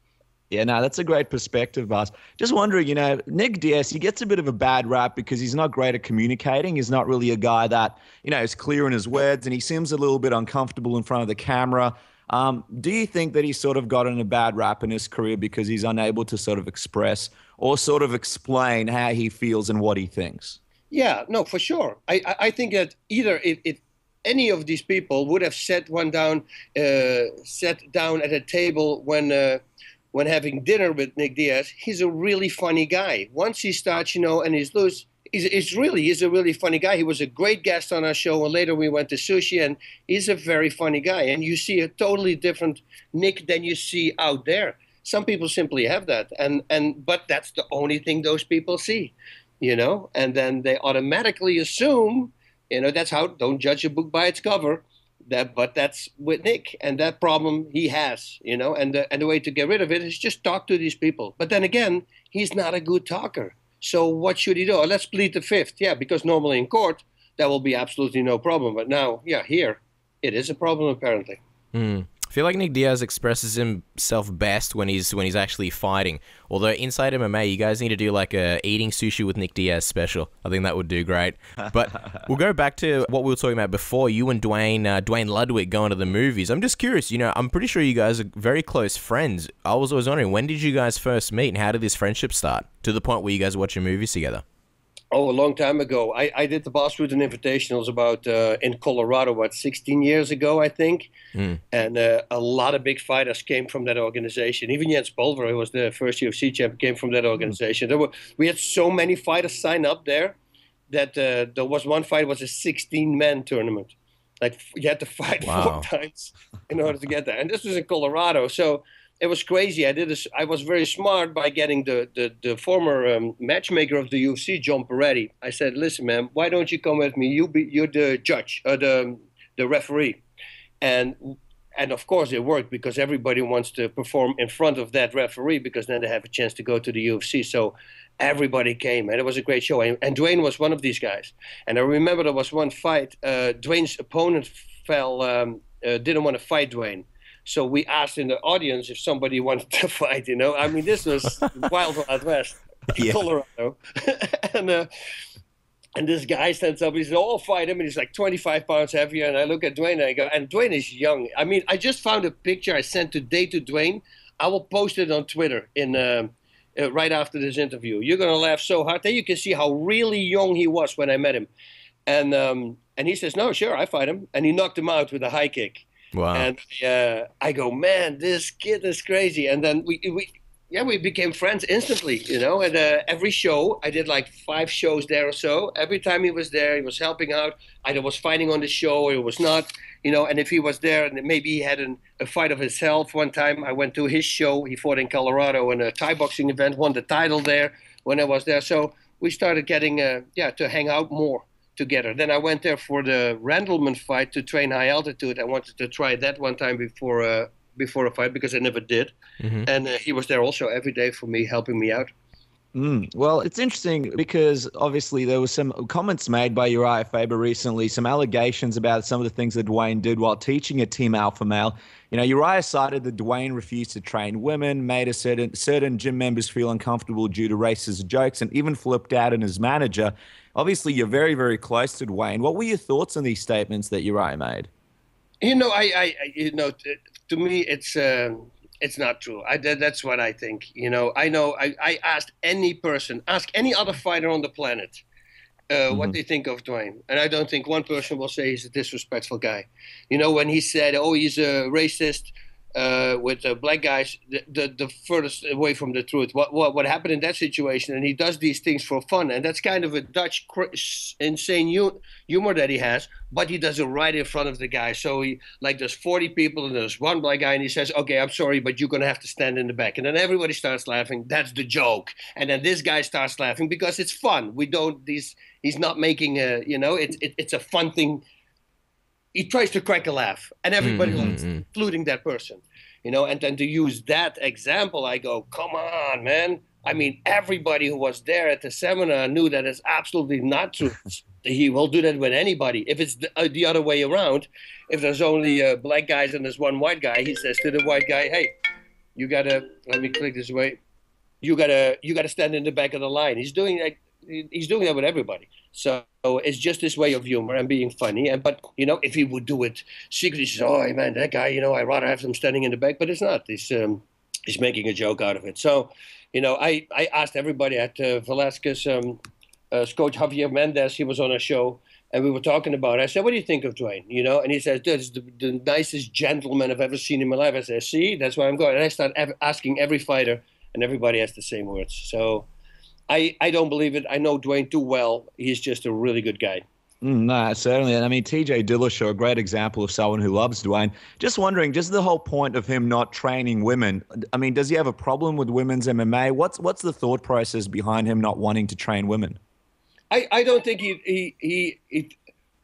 Yeah, no, that's a great perspective, Bas. Just wondering, you know, Nick Diaz, he gets a bit of a bad rap because he's not great at communicating. He's not really a guy that, you know, is clear in his words, and he seems a little bit uncomfortable in front of the camera. Do you think that he's sort of gotten a bad rap in his career because he's unable to sort of express or sort of explain how he feels and what he thinks? Yeah, no, for sure. I think that either if any of these people would have sat down at a table when having dinner with Nick Diaz, he's a really funny guy. Once he starts, you know, and he's loose, he's a really funny guy. He was a great guest on our show, and later we went to sushi, and he's a very funny guy. And you see a totally different Nick than you see out there. Some people simply have that, but that's the only thing those people see, you know. And then they automatically assume, you know, that's how. Don't judge a book by its cover. But that's with Nick, and that problem he has, you know, and the way to get rid of it is just talk to these people. But then again, he's not a good talker. So what should he do? Let's plead the fifth. Yeah, because normally in court, that will be absolutely no problem. But now, yeah, here, it is a problem apparently. I feel like Nick Diaz expresses himself best when he's actually fighting. Although inside MMA, you guys need to do like a eating sushi with Nick Diaz special. I think that would do great. But we'll go back to what we were talking about before. You and Dwayne Ludwig going to the movies. I'm just curious. I'm pretty sure you guys are very close friends. I was always wondering, when did you guys first meet, and how did this friendship start to the point where you guys are watching movies together? Oh, a long time ago. I did the Bas Rutten Invitationals about in Colorado, 16 years ago, I think. And a lot of big fighters came from that organization. Even Jens Pulver, who was the first UFC champion, came from that organization. We had so many fighters sign up there that there was one fight, it was a 16-man tournament. Like, you had to fight 4 times in order to get there. And this was in Colorado. So it was crazy. I was very smart by getting the former matchmaker of the UFC, John Peretti. I said, listen, man, why don't you come with me? You're the judge, the referee. And of course it worked, because everybody wants to perform in front of that referee, because then they have a chance to go to the UFC. So everybody came, and it was a great show. And Dwayne was one of these guys. And I remember there was one fight. Dwayne's opponent didn't want to fight Dwayne. So we asked in the audience if somebody wanted to fight, I mean, this was Wild West in Colorado. And this guy stands up, he says, oh, I'll fight him. And he's like 25 pounds heavier. And I look at Dwayne and I go, and Dwayne is young. I mean, I just found a picture I sent today to Dwayne. I will post it on Twitter right after this interview. You're going to laugh so hard. There you can see how really young he was when I met him. And he says, no, sure, I fight him. And he knocked him out with a high kick. Wow. And I go, man, this kid is crazy. And then we became friends instantly, And every show, I did like 5 shows there or so. Every time he was there, he was helping out. Either was fighting on the show or he was not, And if he was there, and maybe he had a fight of himself. One time I went to his show. He fought in Colorado in a Thai boxing event, won the title there when I was there. So we started getting, to hang out more together. Then I went there for the Randleman fight to train high altitude. I wanted to try that one time before a fight, because I never did. And he was there also every day for me, helping me out. Well, it's interesting because obviously there was some comments made by Uriah Faber recently, some allegations about some of the things that Dwayne did while teaching at Team Alpha Male. Uriah cited that Dwayne refused to train women, made certain gym members feel uncomfortable due to racist jokes, and even flipped out on his manager. Obviously, you're very, very close to Dwayne. What were your thoughts on these statements that Uriah made? To me, it's not true. That's what I think. I asked ask any other fighter on the planet what they think of Dwayne. And I don't think one person will say he's a disrespectful guy. When he said, oh, he's a racist with black guys, the furthest away from the truth. What happened in that situation? And he does these things for fun. And that's kind of a Dutch insane humor that he has, but he does it right in front of the guy. So there's 40 people and there's one black guy and he says, okay, I'm sorry, but you're going to have to stand in the back. And then everybody starts laughing. That's the joke. And then this guy starts laughing because it's fun. He's not making it's a fun thing. He tries to crack a laugh, and everybody laughs, including that person, And then to use that example, I go, come on, man. I mean, everybody who was there at the seminar knew that it's absolutely not true. He will do that with anybody. If it's the other way around, if there's only black guys and there's one white guy, he says to the white guy, hey, you gotta, let me click this way. You gotta stand in the back of the line. He's doing that with everybody. So it's just this way of humor and being funny. But if he would do it secretly, he says, "Oh man, that guy, I'd rather have him standing in the back." But it's not. He's making a joke out of it. So, I asked everybody at Velasquez, coach Javier Mendez. He was on a show, and we were talking about it. I said, "What do you think of Dwayne?" And he says, "This is the nicest gentleman I've ever seen in my life." I said, "See, that's why I'm going." And I start asking every fighter, and everybody has the same words. So. I don't believe it. I know Dwayne too well. He's just a really good guy. No, certainly. And I mean, TJ Dillashaw, a great example of someone who loves Dwayne. Just wondering, just the whole point of him not training women. I mean, does he have a problem with women's MMA? What's the thought process behind him not wanting to train women? I don't think he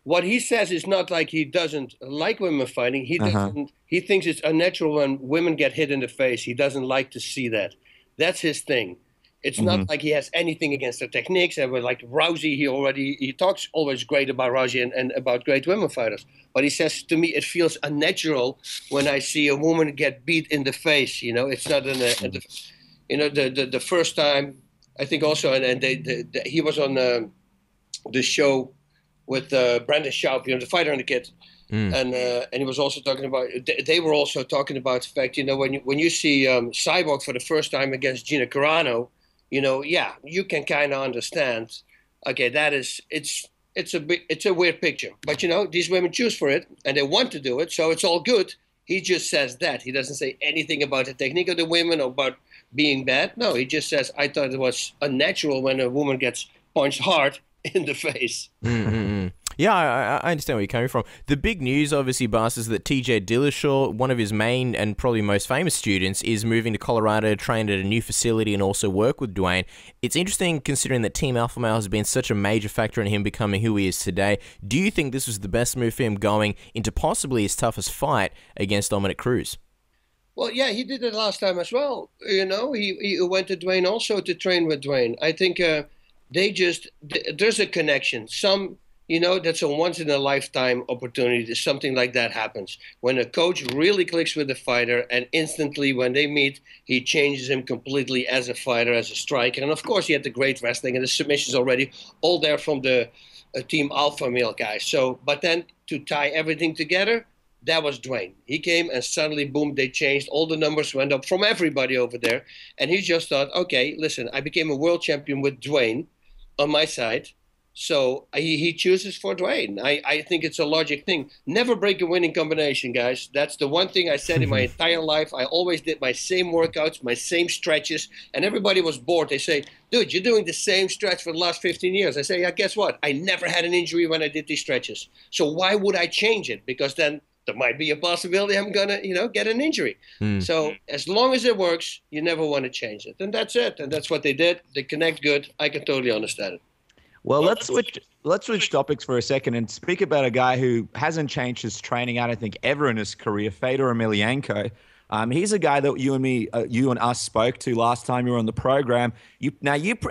what he says is not like he doesn't like women fighting. He doesn't. He thinks it's unnatural when women get hit in the face. He doesn't like to see that. That's his thing. It's not like he has anything against the techniques. And like Rousey, he talks always great about Rousey and about great women fighters. But he says to me, it feels unnatural when I see a woman get beat in the face. You know, it's not the first time. I think also, and he was on the show with Brandon Schaub, the fighter and the kid. And he was also talking about. They were also talking about the fact, when you see Cyborg for the first time against Gina Carano, you can kind of understand. Okay, it's a weird picture, but these women choose for it and they want to do it, so it's all good. He just says that. He doesn't say anything about the technique of the women or about being bad. No, he just says, I thought it was unnatural when a woman gets punched hard in the face. Yeah, I understand where you're coming from. The big news, obviously, Bas, is that TJ Dillashaw, one of his main and probably most famous students, is moving to Colorado to train at a new facility and also work with Dwayne. It's interesting considering that Team Alpha Male has been such a major factor in him becoming who he is today. Do you think this was the best move for him going into possibly his toughest fight against Dominic Cruz? Well, yeah, he did it last time as well. He went to Dwayne also to train with Dwayne. I think there's a connection. That's a once-in-a-lifetime opportunity. Something like that happens. When a coach really clicks with a fighter and instantly when they meet, he changes him completely as a fighter, as a striker. And, of course, he had the great wrestling and the submissions already, all there from the Team Alpha Male guys. But then to tie everything together, that was Dwayne. He came and suddenly, boom, they changed. All the numbers went up from everybody over there. And he just thought, okay, listen, I became a world champion with Dwayne on my side. So he chooses for Dwayne. I think it's a logic thing. Never break a winning combination, guys. That's the one thing I said in my entire life. I always did my same workouts, my same stretches, and everybody was bored. They say, dude, you're doing the same stretch for the last 15 years. I say, yeah, guess what? I never had an injury when I did these stretches. So why would I change it? Because then there might be a possibility I'm going to, get an injury. So as long as it works, you never want to change it. And that's it. And that's what they did. They connect good. I can totally understand it. Well, let's switch topics for a second and speak about a guy who hasn't changed his training, I don't think, ever in his career, Fedor Emelianenko. He's a guy that you and us spoke to last time you were on the program. You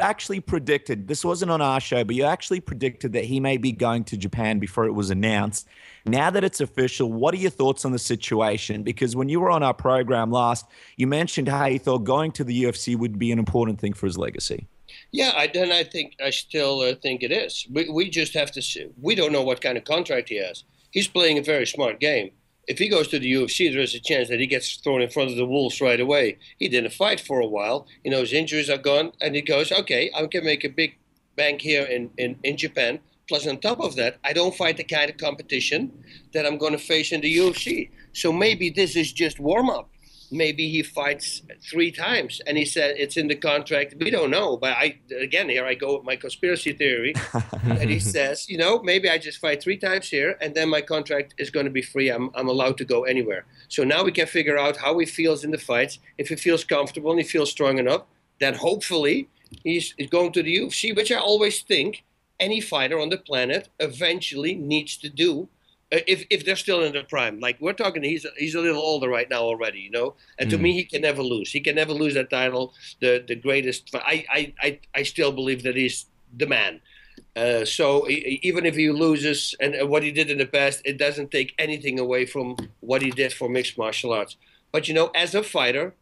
actually predicted, this wasn't on our show, but you actually predicted that he may be going to Japan before it was announced. Now that it's official, what are your thoughts on the situation? Because when you were on our program last, you mentioned how you thought going to the UFC would be an important thing for his legacy. Yeah, I still think it is. We just have to see. We don't know what kind of contract he has. He's playing a very smart game. If he goes to the UFC, there's a chance that he gets thrown in front of the wolves right away. He didn't fight for a while. His injuries are gone, and he goes, okay, I can make a big bank here in Japan. Plus, on top of that, I don't fight the kind of competition that I'm going to face in the UFC. So maybe this is just warm-up. Maybe he fights 3 times, and he said it's in the contract. We don't know, but here I go with my conspiracy theory, and he says, maybe I just fight 3 times here, and then my contract is going to be free. I'm allowed to go anywhere. So now we can figure out how he feels in the fights. If he feels comfortable and he feels strong enough, then hopefully he's going to the UFC, which I always think any fighter on the planet eventually needs to do. If they're still in their prime, like we're talking, he's a little older right now already, And to me, he can never lose. He can never lose that title. The greatest. I still believe that he's the man. So even if he loses and what he did in the past, it doesn't take anything away from what he did for mixed martial arts. But as a fighter,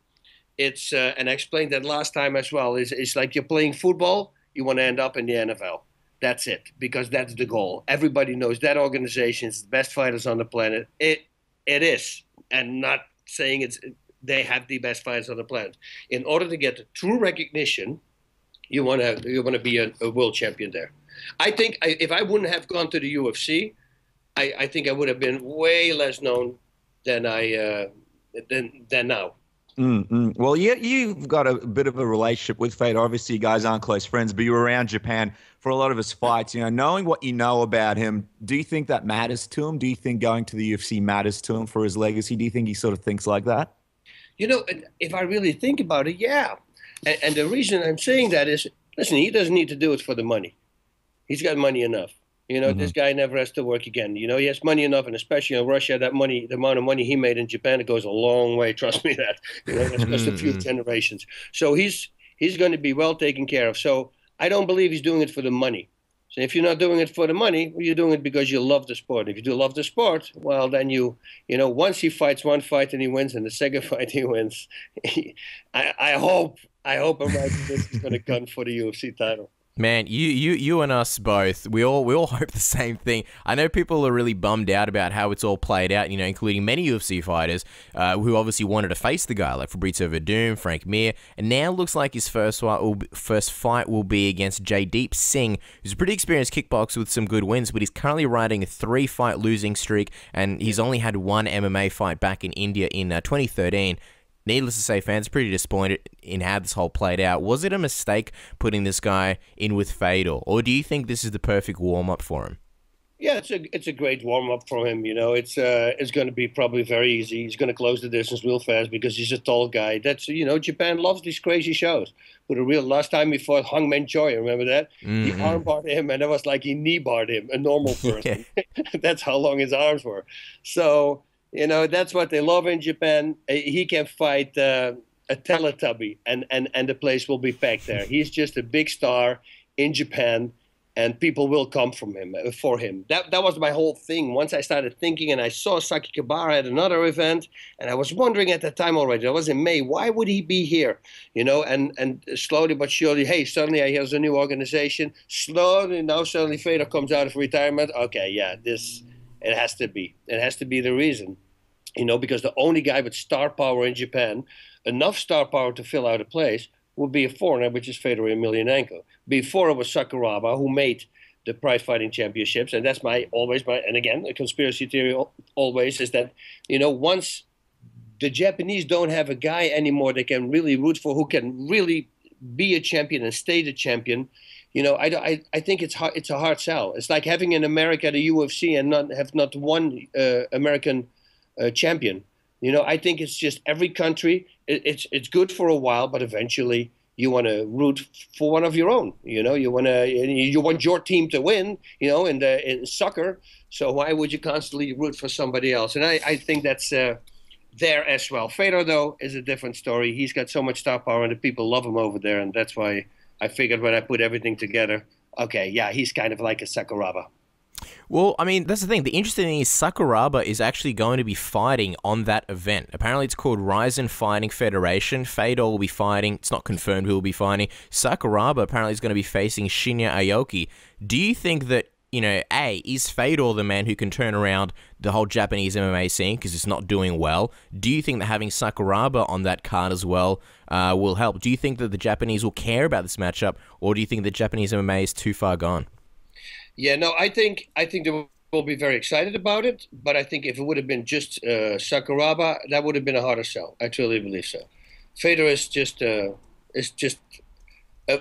it's and I explained that last time as well. It's like you're playing football. You want to end up in the NFL. That's it, because that's the goal. Everybody knows that organization is the best fighters on the planet. It is, and not saying they have the best fighters on the planet. In order to get true recognition, you want to be a world champion there. I think if I wouldn't have gone to the UFC, I think I would have been way less known than than now. Well, you've got a bit of a relationship with Fedor. Obviously, you guys aren't close friends, but you were around Japan for a lot of his fights. Knowing what you know about him, do you think that matters to him? Do you think going to the UFC matters to him for his legacy? Do you think he sort of thinks like that? If I really think about it, yeah. And the reason I'm saying that is, listen, he doesn't need to do it for the money. He's got money enough. This guy never has to work again. He has money enough, and especially in Russia, the amount of money he made in Japan, it goes a long way. Trust me that. That's just a few generations. So he's he's going to be well taken care of. So I don't believe he's doing it for the money. So if you're not doing it for the money, well, you're doing it because you love the sport. If you do love the sport, well, then once he fights one fight and he wins, and the second fight he wins, I hope I'm right that this is going to gun for the UFC title. Man, you and us both, we all hope the same thing. I know people are really bummed out about how it's all played out, including many UFC fighters who obviously wanted to face the guy, like Fabrizio Verdun, Frank Mir, and now looks like his first fight will be against Jaydeep Singh, who's a pretty experienced kickboxer with some good wins, but he's currently riding a 3-fight losing streak, and he's only had one MMA fight back in India in 2013. Needless to say, fans are pretty disappointed in how this whole played out. Was it a mistake putting this guy in with Fedor, or do you think this is the perfect warm-up for him? Yeah, it's a great warm-up for him. It's going to be probably very easy. He's going to close the distance real fast because he's a tall guy. That's Japan loves these crazy shows. But last time he fought Hangman Choi, remember that? Mm-hmm. He armbarred him, and it was like he knee-barred him, a normal person. That's how long his arms were. So. That's what they love in Japan. He can fight a Teletubby, and the place will be packed there. He's just a big star in Japan, and people will come for him. That was my whole thing. Once I started thinking, and I saw Saki Kabara at another event, and I was wondering at that time already, that was in May, why would he be here? And slowly but surely, hey, suddenly here's a new organization. Suddenly Fedor comes out of retirement. Okay, yeah, it has to be. It has to be the reason, because the only guy with star power in Japan, enough star power to fill out a place, would be a foreigner, which is Fedor Emelianenko. Before it was Sakuraba, who made the prize fighting championships, and that's and again, a conspiracy theory always is that, once the Japanese don't have a guy anymore they can really root for, who can really be a champion and stay the champion, I think it's a hard sell. It's like having in America the UFC and not one American champion. I think it's just every country. It's good for a while, but eventually you want to root for one of your own. You want your team to win. In soccer. So why would you constantly root for somebody else? And I think that's there as well. Fedor though is a different story. He's got so much star power, and the people love him over there, and that's why. I figured when I put everything together, okay, yeah, he's kind of like a Sakuraba. Well, I mean, that's the thing. The interesting thing is Sakuraba is actually going to be fighting on that event. Apparently, it's called Ryzen Fighting Federation. Fedor will be fighting. It's not confirmed who will be fighting. Sakuraba apparently is going to be facing Shinya Aoki. Do you think that, is Fedor the man who can turn around the whole Japanese MMA scene because it's not doing well? Do you think that having Sakuraba on that card as well will help? Do you think that the Japanese will care about this matchup, or do you think the Japanese MMA is too far gone? Yeah, no, I think they will be very excited about it, but I think if it would have been just Sakuraba, that would have been a harder sell. I truly believe so. Fedor is just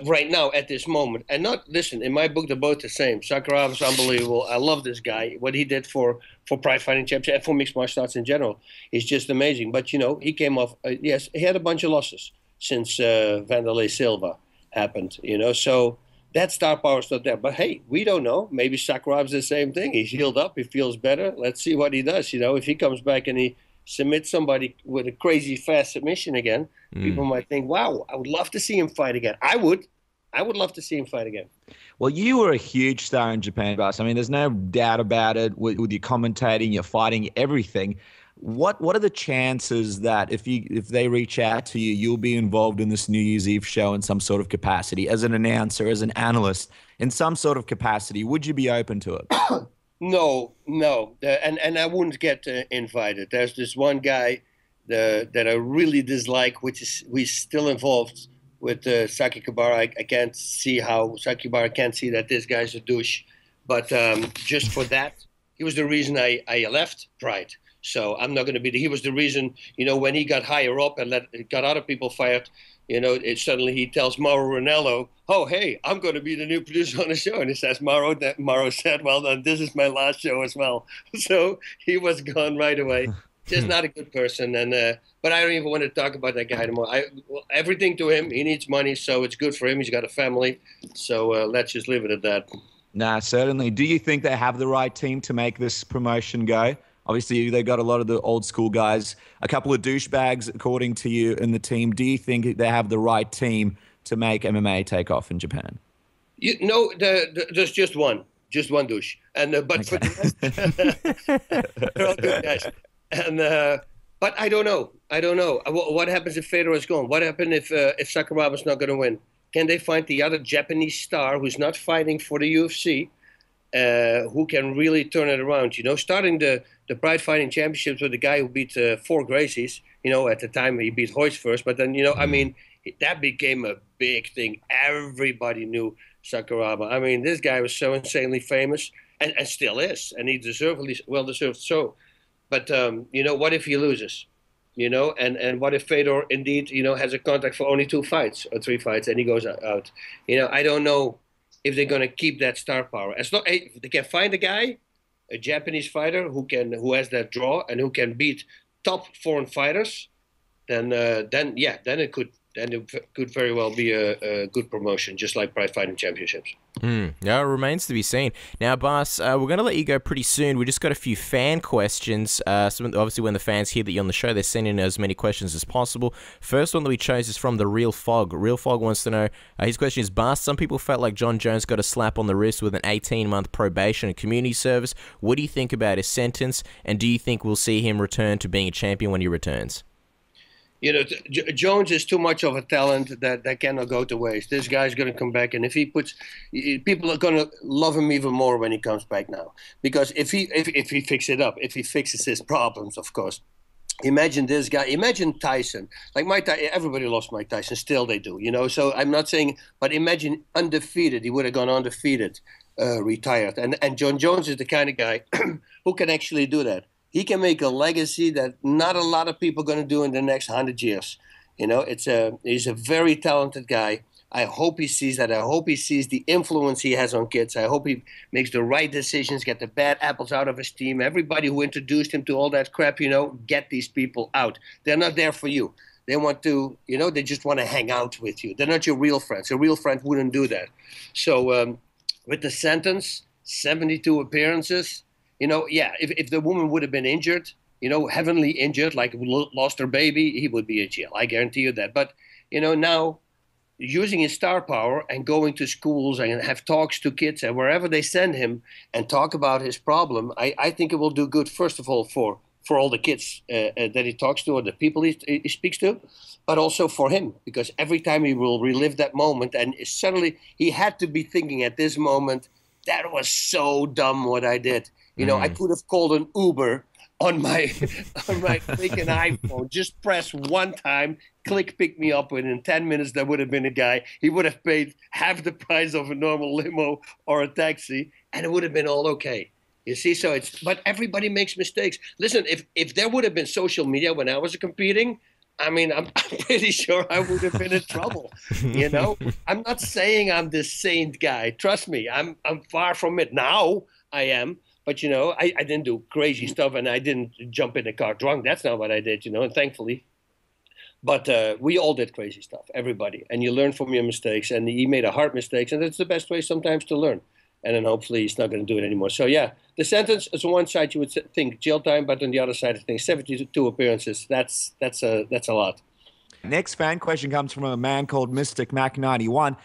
right now at this moment, and listen, in my book they're both the same. Sakuraba is unbelievable. I love this guy. What he did for prize fighting championship and for mixed martial arts in general is just amazing. But he came off. Yes, he had a bunch of losses since Vanderlei Silva happened. So that star power is not there. But hey, we don't know. Maybe Sakuraba's the same thing. He's healed up. He feels better. Let's see what he does. If he comes back and he submits somebody with a crazy fast submission again, people might think, wow, I would love to see him fight again. I would love to see him fight again. Well, you were a huge star in Japan, Bas. I mean, there's no doubt about it with your commentating, your fighting, everything. What are the chances that if they reach out to you, you'll be involved in this New Year's Eve show in some sort of capacity, as an announcer, as an analyst, in some sort of capacity? Would you be open to it? No. And I wouldn't get invited. There's this one guy that I really dislike, we're still involved with Saki Kabara. I can't see how Saki Kabara can't see that this guy's a douche. But just for that, he was the reason I left Pride. So I'm not going to be he was the reason, when he got higher up and got other people fired, suddenly he tells Mauro Ranello, oh, hey, I'm going to be the new producer on the show. And he says, Mauro said, well, then this is my last show as well. So he was gone right away. Just not a good person. And but I don't even want to talk about that guy anymore. Everything to him, he needs money, so it's good for him. He's got a family. So let's just leave it at that. Nah, certainly. Do you think they have the right team to make this promotion go? Obviously, they got a lot of the old school guys, a couple of douchebags, according to you, in the team. Do you think they have the right team to make MMA take off in Japan? There's just one douche, and but for the rest, they're all good guys. And but I don't know. What happens if Fedor is gone? What happens if Sakuraga's not going to win? Can they find the other Japanese star who's not fighting for the UFC, who can really turn it around? Starting the Pride Fighting Championships with the guy who beat 4 Gracies. At the time he beat Hoist first, but then I mean, that became a big thing. Everybody knew Sakuraba. I mean, this guy was so insanely famous, and still is, and he well deserved so. But what if he loses? And what if Fedor indeed has a contract for only 2 fights or 3 fights, and he goes out? I don't know if they're going to keep that star power. As long if they can find a Japanese fighter who has that draw and who can beat top foreign fighters, then it could very well be a good promotion, just like Pride Fighting Championships. Yeah, it remains to be seen. Now, Bas, we're going to let you go pretty soon. We just got a few fan questions. So obviously, when the fans hear that you're on the show, they're sending in as many questions as possible. First one that we chose is from the Real Fog. Real Fog wants to know, his question is, Bas, some people felt like Jon Jones got a slap on the wrist with an 18-month probation and community service. What do you think about his sentence, and do you think we'll see him return to being a champion when he returns? Jones is too much of a talent that cannot go to waste. This guy's going to come back, and if he puts, people are going to love him even more when he comes back now. Because if he fixes it up, if he fixes his problems, of course. Imagine this guy. Imagine Tyson. Like everybody loves Mike Tyson. Still, they do. So I'm not saying, but imagine undefeated. He would have gone undefeated, retired. And Jon Jones is the kind of guy who can actually do that. He can make a legacy that not a lot of people are going to do in the next 100 years. He's a very talented guy. I hope he sees that. I hope he sees the influence he has on kids. I hope he makes the right decisions, get the bad apples out of his team. Everybody who introduced him to all that crap, get these people out. They're not there for you. They want to, they just want to hang out with you. They're not your real friends. A real friend wouldn't do that. So with the sentence, 72 appearances, if the woman would have been injured, heavily injured, like lost her baby, he would be in jail. I guarantee you that. But, now using his star power and going to schools and have talks to kids and wherever they send him and talk about his problem, I think it will do good, first of all, for all the kids that he talks to or the people he speaks to, but also for him, because every time he will relive that moment, and suddenly he had to be thinking at this moment, that was so dumb what I did. I could have called an Uber on my freaking iPhone. Just press one time, click, pick me up. Within 10 minutes, there would have been a guy. He would have paid half the price of a normal limo or a taxi, and it would have been all okay. You see, but everybody makes mistakes. Listen, if there would have been social media when I was competing, I mean, I'm pretty sure I would have been in trouble. I'm not saying I'm this saint guy. Trust me, I'm far from it. Now I am. But, I didn't do crazy stuff, and I didn't jump in the car drunk. That's not what I did, and thankfully. But we all did crazy stuff, everybody. And you learn from your mistakes, and he made a hard mistakes, and that's the best way sometimes to learn. And then hopefully he's not going to do it anymore. So, yeah, the sentence is on one side you would think jail time, but on the other side I think 72 appearances. That's a lot. Next fan question comes from a man called Mystic Mac 91.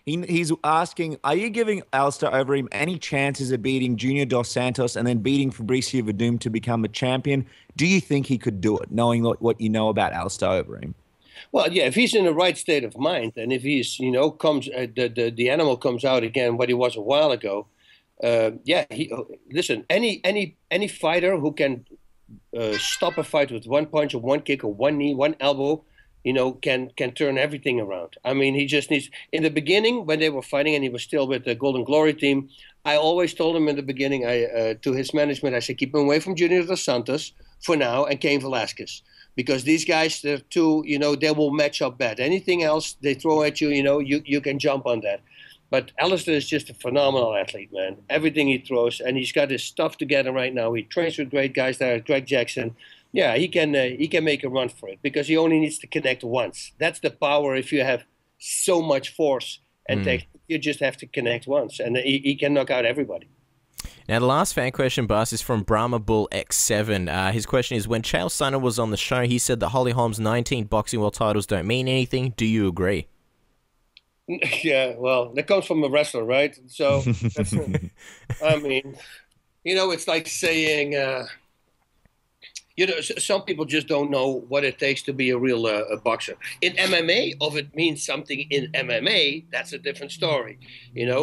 He's asking, are you giving Alistair Overeem any chances of beating Junior Dos Santos and then beating Fabricio Verdum to become a champion? Do you think he could do it, knowing what you know about Alistair Overeem? Well, yeah, if he's in the right state of mind, and if he's, the animal comes out again, what he was a while ago, listen, any fighter who can stop a fight with one punch or one kick or one knee, one elbow, can turn everything around. I mean, he just needs. In the beginning, when they were fighting, and he was still with the Golden Glory team, I always told him in the beginning, to his management, I said, keep him away from Junior Dos Santos for now, and Cain Velasquez, because these guys, they're two, they will match up bad. Anything else they throw at you, you can jump on that. But Alistair is just a phenomenal athlete, man. Everything he throws, and he's got his stuff together right now. He trains with great guys there, Greg Jackson. Yeah, he can make a run for it because he only needs to connect once. That's the power. If you have so much force and you just have to connect once, and he can knock out everybody. Now, the last fan question, Bas, is from Brahma Bull X7. His question is, when Chael Sonnen was on the show, he said that Holly Holm's 19 boxing world titles don't mean anything. Do you agree? Yeah, well, that comes from a wrestler, right? So, that's, I mean, it's like saying, some people just don't know what it takes to be a real a boxer. In MMA, if it means something in MMA, that's a different story,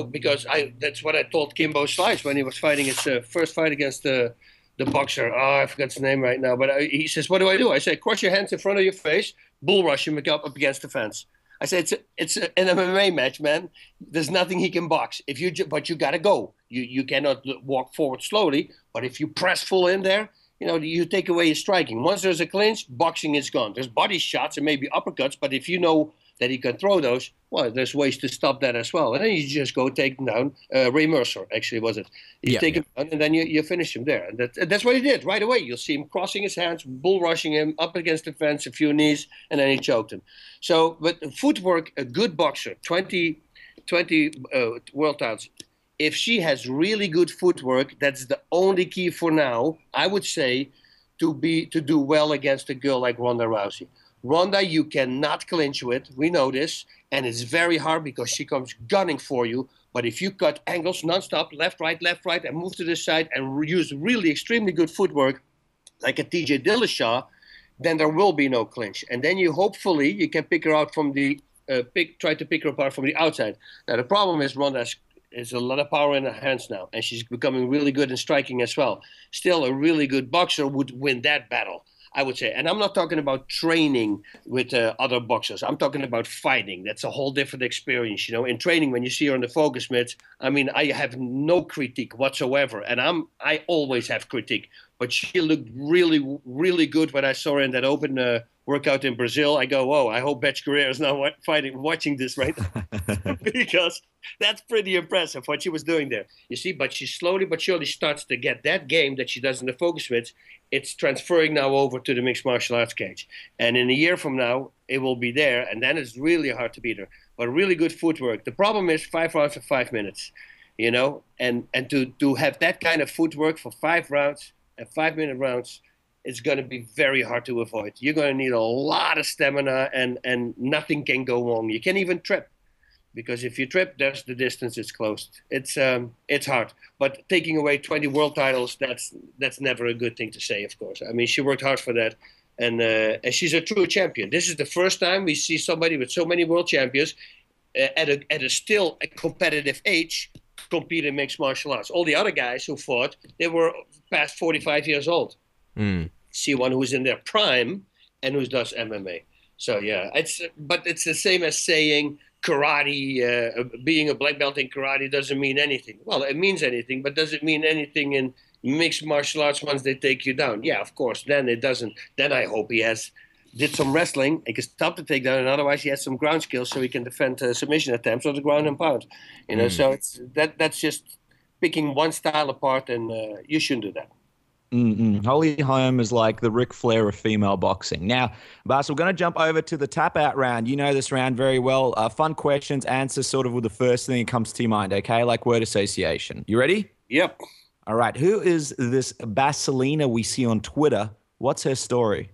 because that's what I told Kimbo Slice when he was fighting his first fight against the boxer. Oh, I forgot his name right now. But he says, what do? I say, cross your hands in front of your face, bull rush him up against the fence. I say, it's an MMA match, man. There's nothing he can box. But you got to go. You cannot walk forward slowly. But if you press full in there, you take away his striking. Once there's a clinch, boxing is gone. There's body shots and maybe uppercuts, but if you know that he can throw those, well, there's ways to stop that as well. And then you just go take him down. Ray Mercer, actually, was it? You take him down, and then you finish him there. And that's what he did right away. You'll see him crossing his hands, bull rushing him up against the fence, a few knees, and then he choked him. So, but footwork, a good boxer, 20 world titles. If she has really good footwork, that's the only key for now, I would say, to do well against a girl like Ronda Rousey. Ronda, you cannot clinch with. We know this. And it's very hard because she comes gunning for you. But if you cut angles nonstop, left, right, and move to the side and use really extremely good footwork, like a TJ Dillashaw, then there will be no clinch. And then you can pick her out from the try to pick her apart from the outside. Now the problem is Ronda has a lot of power in her hands now, and she's becoming really good in striking as well. Still, a really good boxer would win that battle, I would say. And I'm not talking about training with other boxers. I'm talking about fighting. That's a whole different experience. In training, when you see her on the focus mitts, I mean, I have no critique whatsoever, and I always have critique. But she looked really, really good when I saw her in that open workout in Brazil. I go, whoa, I hope Betch Guerrero is now watching this right now. Because that's pretty impressive what she was doing there. You see, but she slowly but surely starts to get that game that she does in the focus mitts. It's transferring now over to the mixed martial arts cage. And in a year from now, it will be there, and then it's really hard to beat her. But really good footwork. The problem is 5 rounds of 5 minutes, and to have that kind of footwork for 5 rounds and 5-minute rounds, it's going to be very hard to avoid. You're going to need a lot of stamina, and nothing can go wrong. You can't even trip, because if you trip, there's the distance. It's closed. It's hard. But taking away 20 world titles, that's never a good thing to say, of course. I mean, she worked hard for that, and she's a true champion. This is the first time we see somebody with so many world champions at a still a competitive age compete in mixed martial arts. All the other guys who fought, they were past 45 years old. See one who's in their prime and who does MMA. So yeah, it's the same as saying karate, being a black belt in karate doesn't mean anything. Well, it means anything, but does it mean anything in mixed martial arts once they take you down? Yeah, of course. Then it doesn't. Then I hope he did some wrestling and can stop the takedown, and otherwise he has some ground skills so he can defend submission attempts on the ground and pound. So it's that's just picking one style apart, and you shouldn't do that. Holly Holm is like the Ric Flair of female boxing. Now, Bas, we're going to jump over to the tap-out round. You know this round very well. Fun questions, answers sort of with the first thing that comes to your mind, okay? Like word association. You ready? Yep. All right. Who is this Baselina we see on Twitter? What's her story?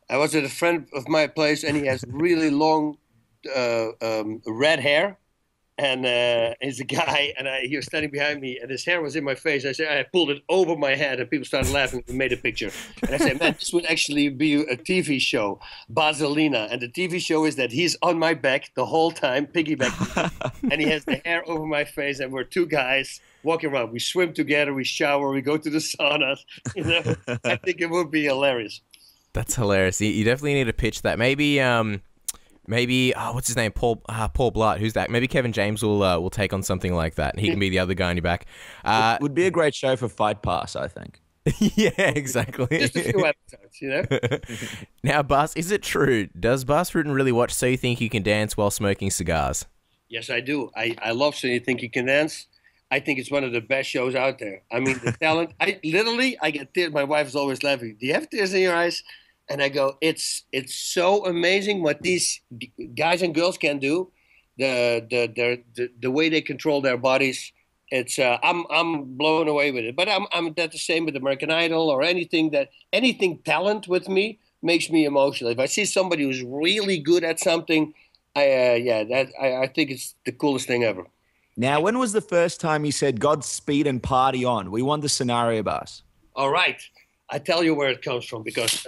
I was at a friend of my place, and he has really long red hair. And he's a guy, and he was standing behind me, and his hair was in my face. I pulled it over my head, and people started laughing. We made a picture. And I said, man, this would actually be a TV show, Baselina. And the TV show is that he's on my back the whole time, piggybacking, and he has the hair over my face, and we're two guys walking around. We swim together, we shower, we go to the saunas. I think it would be hilarious. That's hilarious. You definitely need to pitch that. Maybe what's his name? Paul Blart. Who's that? Maybe Kevin James will take on something like that. He can be the other guy on your back. Would be a great show for Fight Pass, I think. Yeah, exactly. Just a few episodes, Now, Bas, is it true? Does Bas Rutten really watch So You Think You Can Dance while smoking cigars? Yes, I do. I love So You Think You Can Dance. I think it's one of the best shows out there. I mean, the talent. I get tears. My wife is always laughing. Do you have tears in your eyes? And I go, it's so amazing what these guys and girls can do, the way they control their bodies. It's I'm blown away with it. But I'm the same with American Idol or anything talent with me makes me emotional. If I see somebody who's really good at something, I think it's the coolest thing ever. Now, when was the first time you said Godspeed and party on? We want the scenario, Bas. All right. I tell you where it comes from because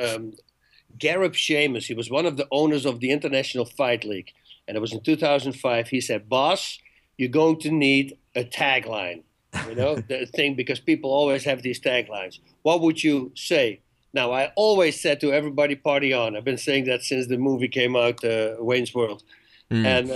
Gareb Sheamus, he was one of the owners of the International Fight League. And it was in 2005. He said, "Boss, you're going to need a tagline." You know, the thing, because people always have these taglines. What would you say? Now, I always said to everybody, party on. I've been saying that since the movie came out, Wayne's World. And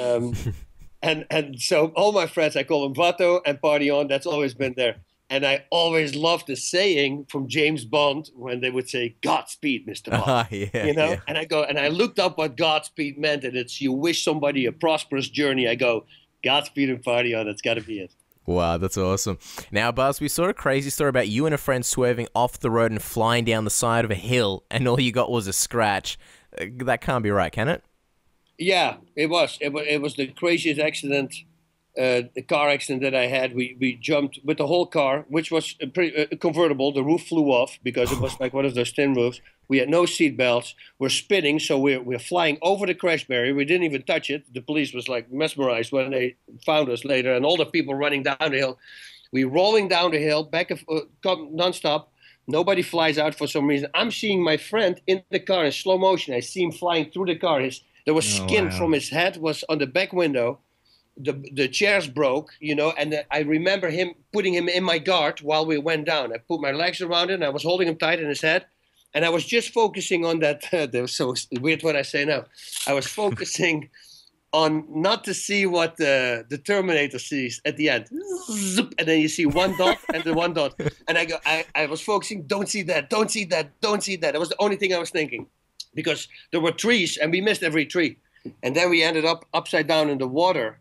so all my friends, I call them Vato and party on. That's always been there. And I always loved the saying from James Bond when they would say, "Godspeed, Mr. Bond." You know? Yeah. And I looked up what Godspeed meant, and it's you wish somebody a prosperous journey. I go, Godspeed and party on. That's got to be it. Wow, that's awesome. Now, Bas, we saw a crazy story about you and a friend swerving off the road and flying down the side of a hill, and all you got was a scratch. That can't be right, can it? Yeah, it was. It was the craziest accident, the car accident that I had. We jumped with the whole car, which was a convertible. The roof flew off because it was like one of those tin roofs. We had no seat belts. We're spinning, so we're flying over the crash barrier. We didn't even touch it. The police was like mesmerized when they found us later, and all the people running down the hill. We rolling down the hill, back nonstop. Nobody flies out for some reason. I'm seeing my friend in the car in slow motion. I see him flying through the car. There was skin from his head was on the back window. The chairs broke, you know, and I remember him putting him in my guard while we went down. I put my legs around it, and I was holding him tight in his head. And I was just focusing on that. That was so weird what I say now. I was focusing on not to see what the Terminator sees at the end. And then you see one dot and the one dot. And I was focusing, don't see that, don't see that, don't see that. That was the only thing I was thinking. Because there were trees, and we missed every tree. And then we ended up upside down in the water.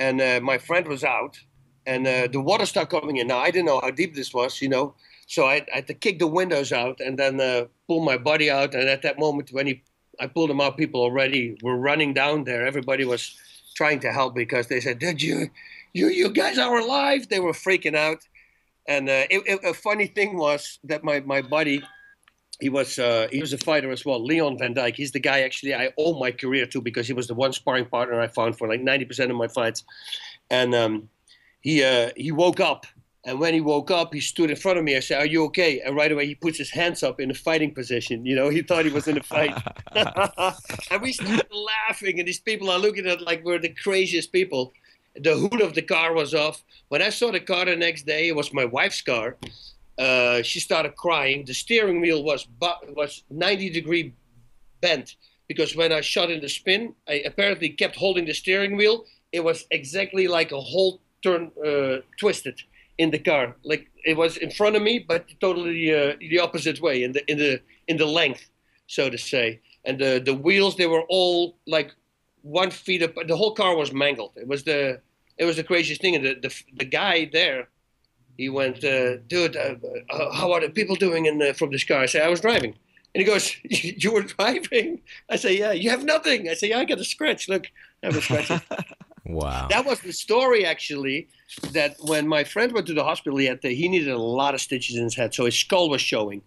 And my friend was out, and the water started coming in. Now, I didn't know how deep this was, you know. So I had to kick the windows out and then pull my buddy out. And at that moment, when I pulled him out, people already were running down there. Everybody was trying to help because they said, "Did you guys are alive?" They were freaking out. And a funny thing was that my buddy, he was a fighter as well, Leon Van Dyke. He's the guy actually I owe my career to because he was the one sparring partner I found for like 90% of my fights. And he woke up. And when he woke up, he stood in front of me. I said, "Are you okay?" And right away, he puts his hands up in a fighting position. You know, he thought he was in a fight. And we started laughing, and these people are looking at like we're the craziest people. The hood of the car was off. When I saw the car the next day, it was my wife's car. She started crying. The steering wheel was 90-degree bent because when I shot in the spin, I apparently kept holding the steering wheel. It was exactly like a whole turn twisted in the car, like it was in front of me, but totally the opposite way in the length, so to say. And the wheels, they were all like 1 feet up. The whole car was mangled. It was the craziest thing. And the guy there, he went, "Dude, how are the people doing from this car?" I said, "I was driving." And he goes, "You were driving?" I say, "Yeah." "You have nothing?" I say, "Yeah, I got a scratch. Look, I have a scratch." Wow. That was the story, actually, that when my friend went to the hospital, he needed a lot of stitches in his head, so his skull was showing.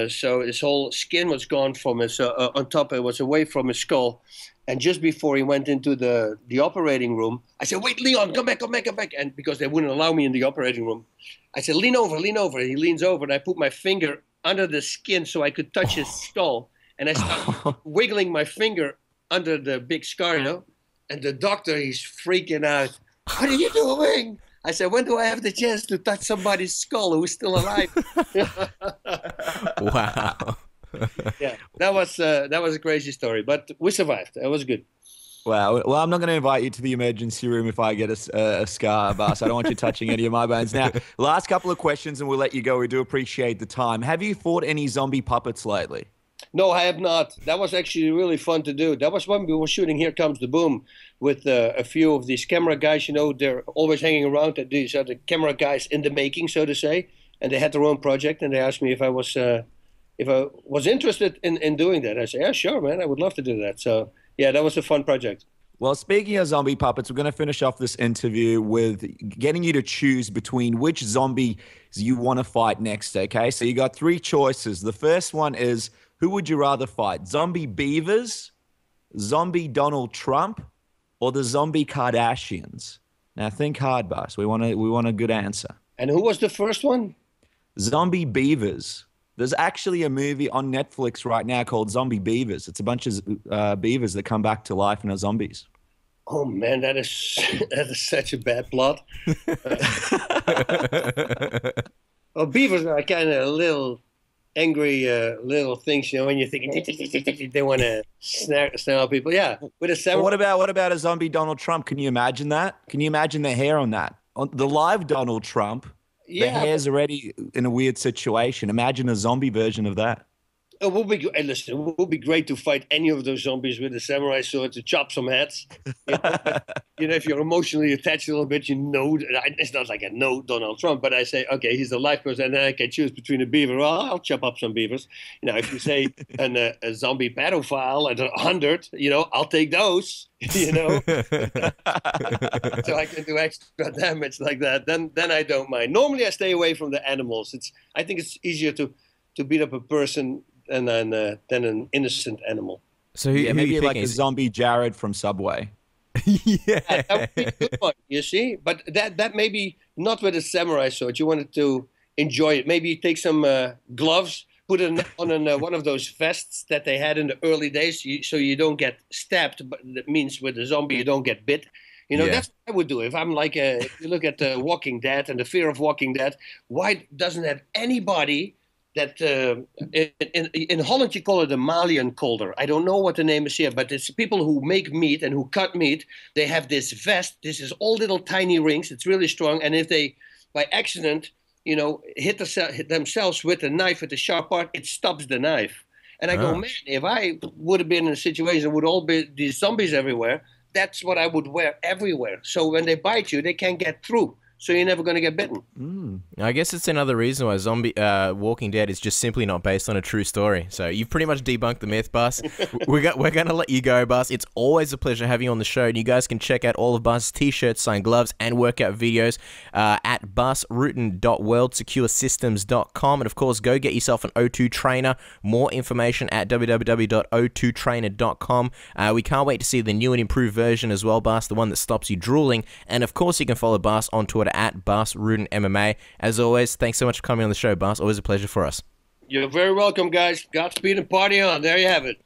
So his whole skin was gone from his, on top, it was away from his skull. And just before he went into the operating room, I said, "Wait, Leon, come back. And because they wouldn't allow me in the operating room, I said, lean over. He leans over, and I put my finger under the skin so I could touch his skull. And I started wiggling my finger under the big scar, you know. And the doctor, he's freaking out. "What are you doing?" I said, "When do I have the chance to touch somebody's skull who's still alive?" Wow. Yeah, that was a crazy story, but we survived. That was good. Wow. Well, I'm not going to invite you to the emergency room if I get a scar, Bas. I don't want you touching any of my bones. Now, last couple of questions and we'll let you go. We do appreciate the time. Have you fought any zombie puppets lately? No, I have not. That was actually really fun to do. That was when we were shooting Here Comes the Boom with a few of these camera guys. You know, they're always hanging around. These are the camera guys in the making, so to say. And they had their own project, and they asked me if I was interested in doing that. I said, "Yeah, sure, man. I would love to do that." So, yeah, that was a fun project. Well, speaking of zombie puppets, we're going to finish off this interview with getting you to choose between which zombies you want to fight next, okay? So you got 3 choices. The first one is, who would you rather fight? Zombie Beavers, Zombie Donald Trump, or the zombie Kardashians? Now think hard, Bas. We want a good answer. And who was the first one? Zombie beavers. There's actually a movie on Netflix right now called Zombie Beavers. It's a bunch of beavers that come back to life and are zombies. Oh man, that is such a bad plot. Well, beavers are kind of little angry little things, you know, when you're thinking they want to snarl people. Yeah, with a samurai. What about a zombie Donald Trump? Can you imagine that? Can you imagine the hair on that? On the live Donald Trump, the hair's already in a weird situation. Imagine a zombie version of that. It would be, listen, it would be great to fight any of those zombies with a samurai sword to chop some heads. You know, if you're emotionally attached a little bit, you know, it's not like I know Donald Trump, but I say, okay, he's a live person, and then I can choose between a beaver. Well, I'll chop up some beavers. You know, if you say a zombie pedophile and 100, you know, I'll take those. You know, so I can do extra damage like that. Then I don't mind. Normally, I stay away from the animals. I think it's easier to beat up a person than an innocent animal. So maybe like a zombie Jared from Subway. Yeah, that would be a good one, you see. But that maybe not with a samurai sword. You wanted to enjoy it. Maybe you take some gloves, put it on one of those vests that they had in the early days, so you don't get stabbed. But that means with a zombie you don't get bit. You know, that's what I would do. If I'm like, if you look at Walking Dead and the fear of Walking Dead, why doesn't have anybody that in Holland you call it a Malian colder. I don't know what the name is here, but it's people who make meat and who cut meat. They have this vest. This is all little tiny rings. It's really strong. And if they, by accident, you know, hit themselves with a knife with the sharp part, it stops the knife. And I go, man, if I would have been in a situation with all these zombies everywhere, that's what I would wear everywhere. So when they bite you, they can't get through. So you're never going to get bitten. I guess it's another reason why Walking Dead is just simply not based on a true story. So you've pretty much debunked the myth, Bas. We're going to let you go, Bas. It's always a pleasure having you on the show. And you guys can check out all of Bas's t-shirts, signed gloves, and workout videos at basrutten.worldsecuresystems.com. And of course, go get yourself an O2 trainer. More information at www.o2trainer.com. We can't wait to see the new and improved version as well, Bas, the one that stops you drooling. And of course, you can follow Bas on Twitter at Bas Rutten MMA. As always, thanks so much for coming on the show, Bas. Always a pleasure for us. You're very welcome, guys. Godspeed and party on. There you have it.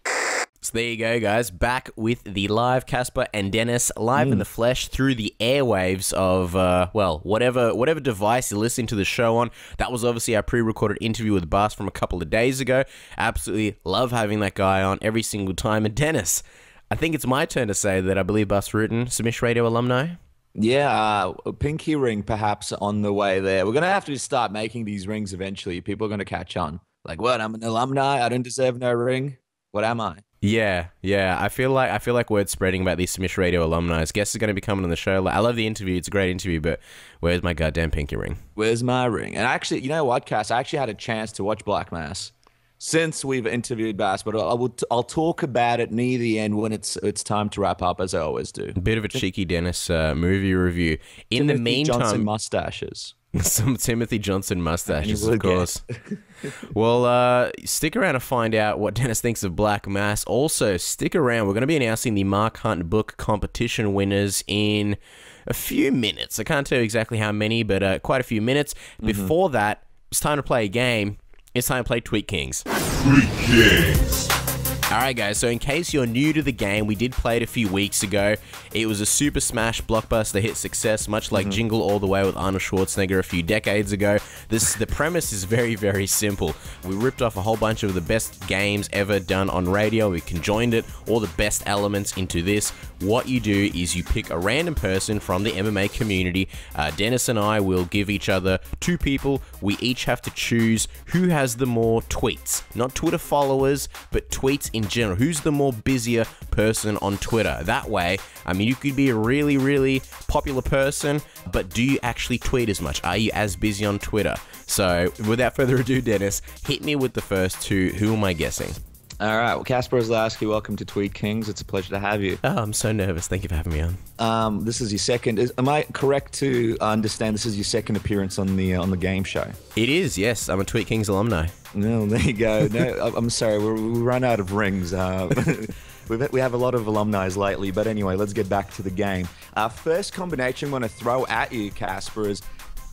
So there you go, guys. Back with the live Casper and Dennis, live in the flesh through the airwaves of, well, whatever device you're listening to the show on. That was obviously our pre-recorded interview with Bas from a couple of days ago. Absolutely love having that guy on every single time. And Dennis, I think it's my turn to say that I believe Bas Rutten, Submission Radio alumni. Yeah, a pinky ring perhaps on the way there. We're going to have to start making these rings eventually. People are going to catch on. Like, what? I'm an alumni. I don't deserve no ring. What am I? Yeah. I feel like word spreading about these Submission Radio alumni. Guests are going to be coming on the show. Like, I love the interview. It's a great interview, but where's my goddamn pinky ring? Where's my ring? And actually, you know what, Cass? I actually had a chance to watch Black Mass since we've interviewed Bas, but I'll talk about it near the end when it's time to wrap up, as I always do. A bit of a cheeky Dennis movie review. In the meantime, Johnson mustaches. Some Timothy Johnson mustaches, of course. Well, stick around to find out what Dennis thinks of Black Mass. Also, stick around. We're going to be announcing the Mark Hunt book competition winners in a few minutes. I can't tell you exactly how many, but quite a few minutes. Before that, it's time to play a game. It's time to play Tweet Kingz. Tweet Kingz. Alright guys, so in case you're new to the game, we did play it a few weeks ago. It was a Super Smash blockbuster hit success, much like Jingle All the Way with Arnold Schwarzenegger a few decades ago. The premise is very, very simple. We ripped off a whole bunch of the best games ever done on radio. We conjoined it, all the best elements into this. What you do is you pick a random person from the MMA community. Dennis and I will give each other two people. We each have to choose who has the more tweets. Not Twitter followers, but tweets in general. Who's the more busier person on Twitter? That way, I mean, you could be a really, really popular person, but do you actually tweet as much? Are you as busy on Twitter? So, without further ado, Dennis, hit me with the first two. Who am I guessing? All right. Well, Kasper Ozlowski, welcome to Tweet Kingz. It's a pleasure to have you. Oh, I'm so nervous. Thank you for having me on. This is your second. Am I correct to understand this is your second appearance on the game show? It is. Yes, I'm a Tweet Kingz alumni. No, there you go. No, I'm sorry. We run out of rings. We have a lot of alumni lately, but anyway, let's get back to the game. Our first combination I'm going to throw at you, Casper, is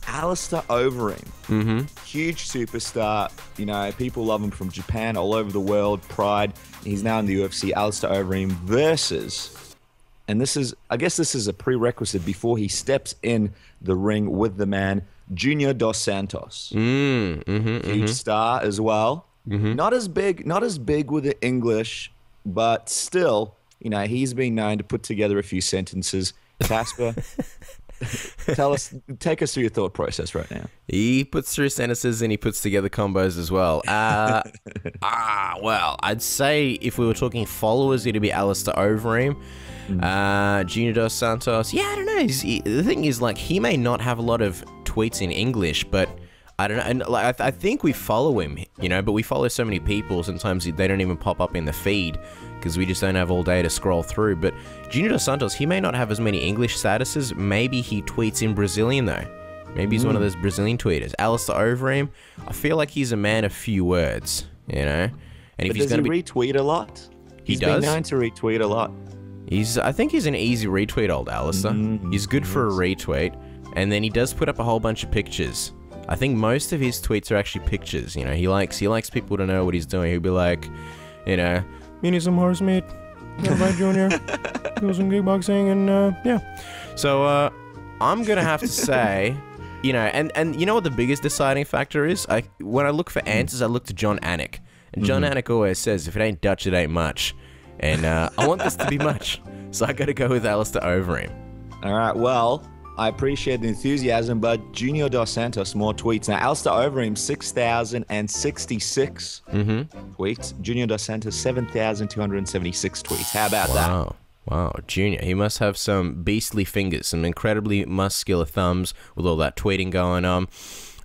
Alistair Overeem. Huge superstar. You know, people love him from Japan, all over the world. Pride. He's now in the UFC. Alistair Overeem versus, and I guess this is a prerequisite before he steps in the ring with the man, Junior Dos Santos. Huge star as well. Not as big with the English, but still, you know, he's been known to put together a few sentences. Casper, take us through your thought process right now. He puts through sentences and he puts together combos as well. Well, I'd say if we were talking followers, it'd be Alistair Overeem. Junior Dos Santos. Yeah, I don't know. The thing is, like, he may not have a lot of tweets in English, but I don't know. And like, I think we follow him, you know, but we follow so many people. Sometimes they don't even pop up in the feed because we just don't have all day to scroll through. But Junior Dos Santos, he may not have as many English statuses. Maybe he tweets in Brazilian, though. Maybe he's one of those Brazilian tweeters. Alistair Overeem, I feel like he's a man of few words, you know. And if he's going to retweet a lot? He does. He's been known to retweet a lot. I think he's an easy retweet, old Alistair. He's good for a retweet. And then he does put up a whole bunch of pictures. I think most of his tweets are actually pictures. You know, he likes people to know what he's doing. He'll be like, you know, you need some horse meat. Yeah, right, Junior. Do some kickboxing and yeah. So I'm gonna have to say, you know, and you know what the biggest deciding factor is? When I look for answers, I look to John Anik, and John Anik always says, if it ain't Dutch, it ain't much. And I want this to be much, so I got to go with Alistair Overeem. All right, well, I appreciate the enthusiasm, but Junior Dos Santos, more tweets. Now, Alistair Overeem, 6,066 tweets. Junior Dos Santos, 7,276 tweets. How about that? Wow, Junior. He must have some beastly fingers, some incredibly muscular thumbs with all that tweeting going on.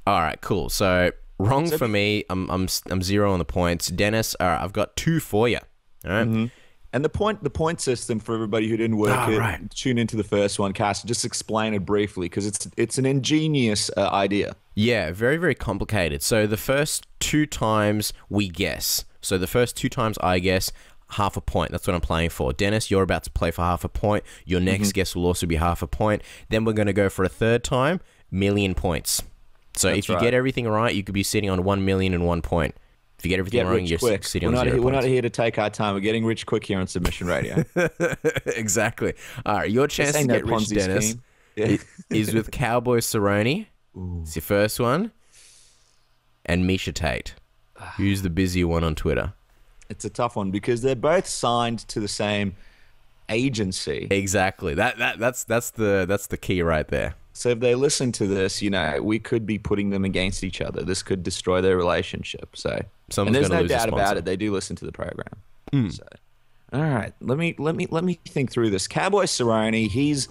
All right, cool. So, wrong for me. I'm 0 on the points. Dennis, all right, I've got 2 for you. All right. And the point system for everybody who didn't work it, tune into the first one, Cass. Just explain it briefly because it's an ingenious idea. Yeah, very, very complicated. So the first 2 times we guess. So the first 2 times I guess, half a point. That's what I'm playing for. Dennis, you're about to play for half a point. Your next guess will also be half a point. Then we're going to go for a 3rd time, 1,000,000 points. So if you get everything right, you could be sitting on 1,000,001 point. If you get everything wrong, you're sitting on 0 points. We're not here to take our time. We're getting rich quick here on Submission Radio. Exactly. All right, your chance to get rich, Dennis, is with Cowboy Cerrone. It's your first one. And Misha Tate. Who's the busier one on Twitter? It's a tough one because they're both signed to the same agency. Exactly. That's the key right there. So if they listen to this, you know, we could be putting them against each other. This could destroy their relationship. So, and there's no doubt about it. They do listen to the program. So, all right, let me think through this. Cowboy Cerrone, he's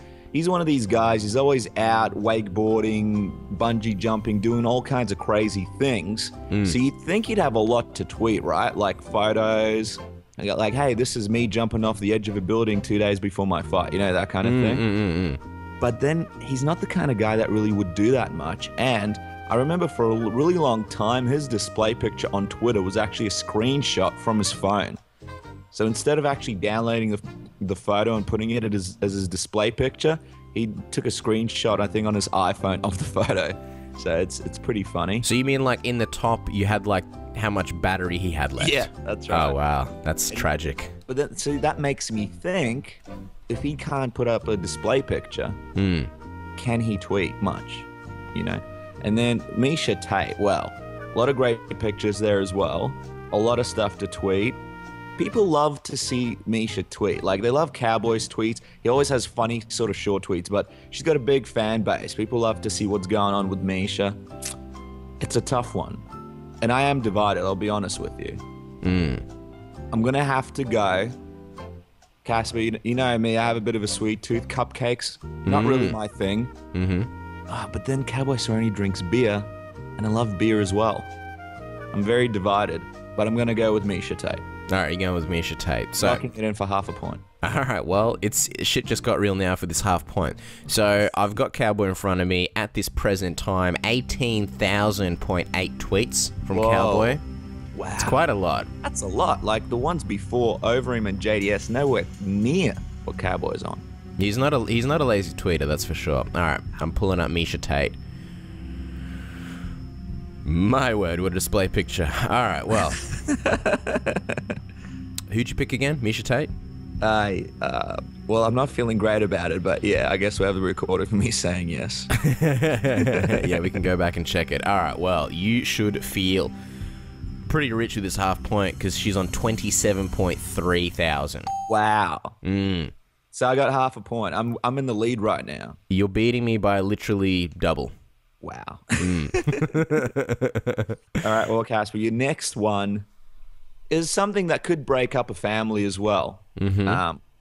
one of these guys. He's always out wakeboarding, bungee jumping, doing all kinds of crazy things. So you'd think he'd have a lot to tweet, right? Like photos. I got like, hey, this is me jumping off the edge of a building 2 days before my fight. You know, that kind of thing. But then he's not the kind of guy that really would do that much. And I remember for a really long time, his display picture on Twitter was actually a screenshot from his phone. So instead of actually downloading the photo and putting it as his display picture, he took a screenshot, I think, on his iPhone of the photo. So it's pretty funny. So you mean like in the top, you had like how much battery he had left? Yeah, that's right. Oh, wow. That's tragic. But then, so that makes me think, if he can't put up a display picture, can he tweet much? You know? And then Misha Tate, well, a lot of great pictures there as well. A lot of stuff to tweet. People love to see Misha tweet. Like, they love Cowboys tweets. He always has funny sort of short tweets, but she's got a big fan base. People love to see what's going on with Misha. It's a tough one. And I am divided, I'll be honest with you. I'm going to have to go. Casper, you know me, I have a bit of a sweet tooth. Cupcakes, not really my thing. But then Cowboy Cerrone drinks beer, and I love beer as well. I'm very divided, but I'm going to go with Misha Tate. All right, you're going with Misha Tate. So locking it in for half a point. All right, well, shit just got real now for this half point. So I've got Cowboy in front of me at this present time, 18,000.8 tweets from Cowboy. Wow. It's quite a lot. That's a lot. Like the ones before Overeem and JDS, nowhere near what Cowboy's on. He's not a lazy tweeter, that's for sure. All right, I'm pulling up Misha Tate. My word, what a display picture. All right, well. Who'd you pick again? Misha Tate? Well, I'm not feeling great about it, but yeah, I guess we have the record of me saying yes. Yeah, we can go back and check it. All right, well, you should feel pretty rich with this half point because she's on 27.3 thousand. Wow. So I got half a point. I'm in the lead right now. You're beating me by literally double. Wow. All right, well, Casper, your next one is something that could break up a family as well.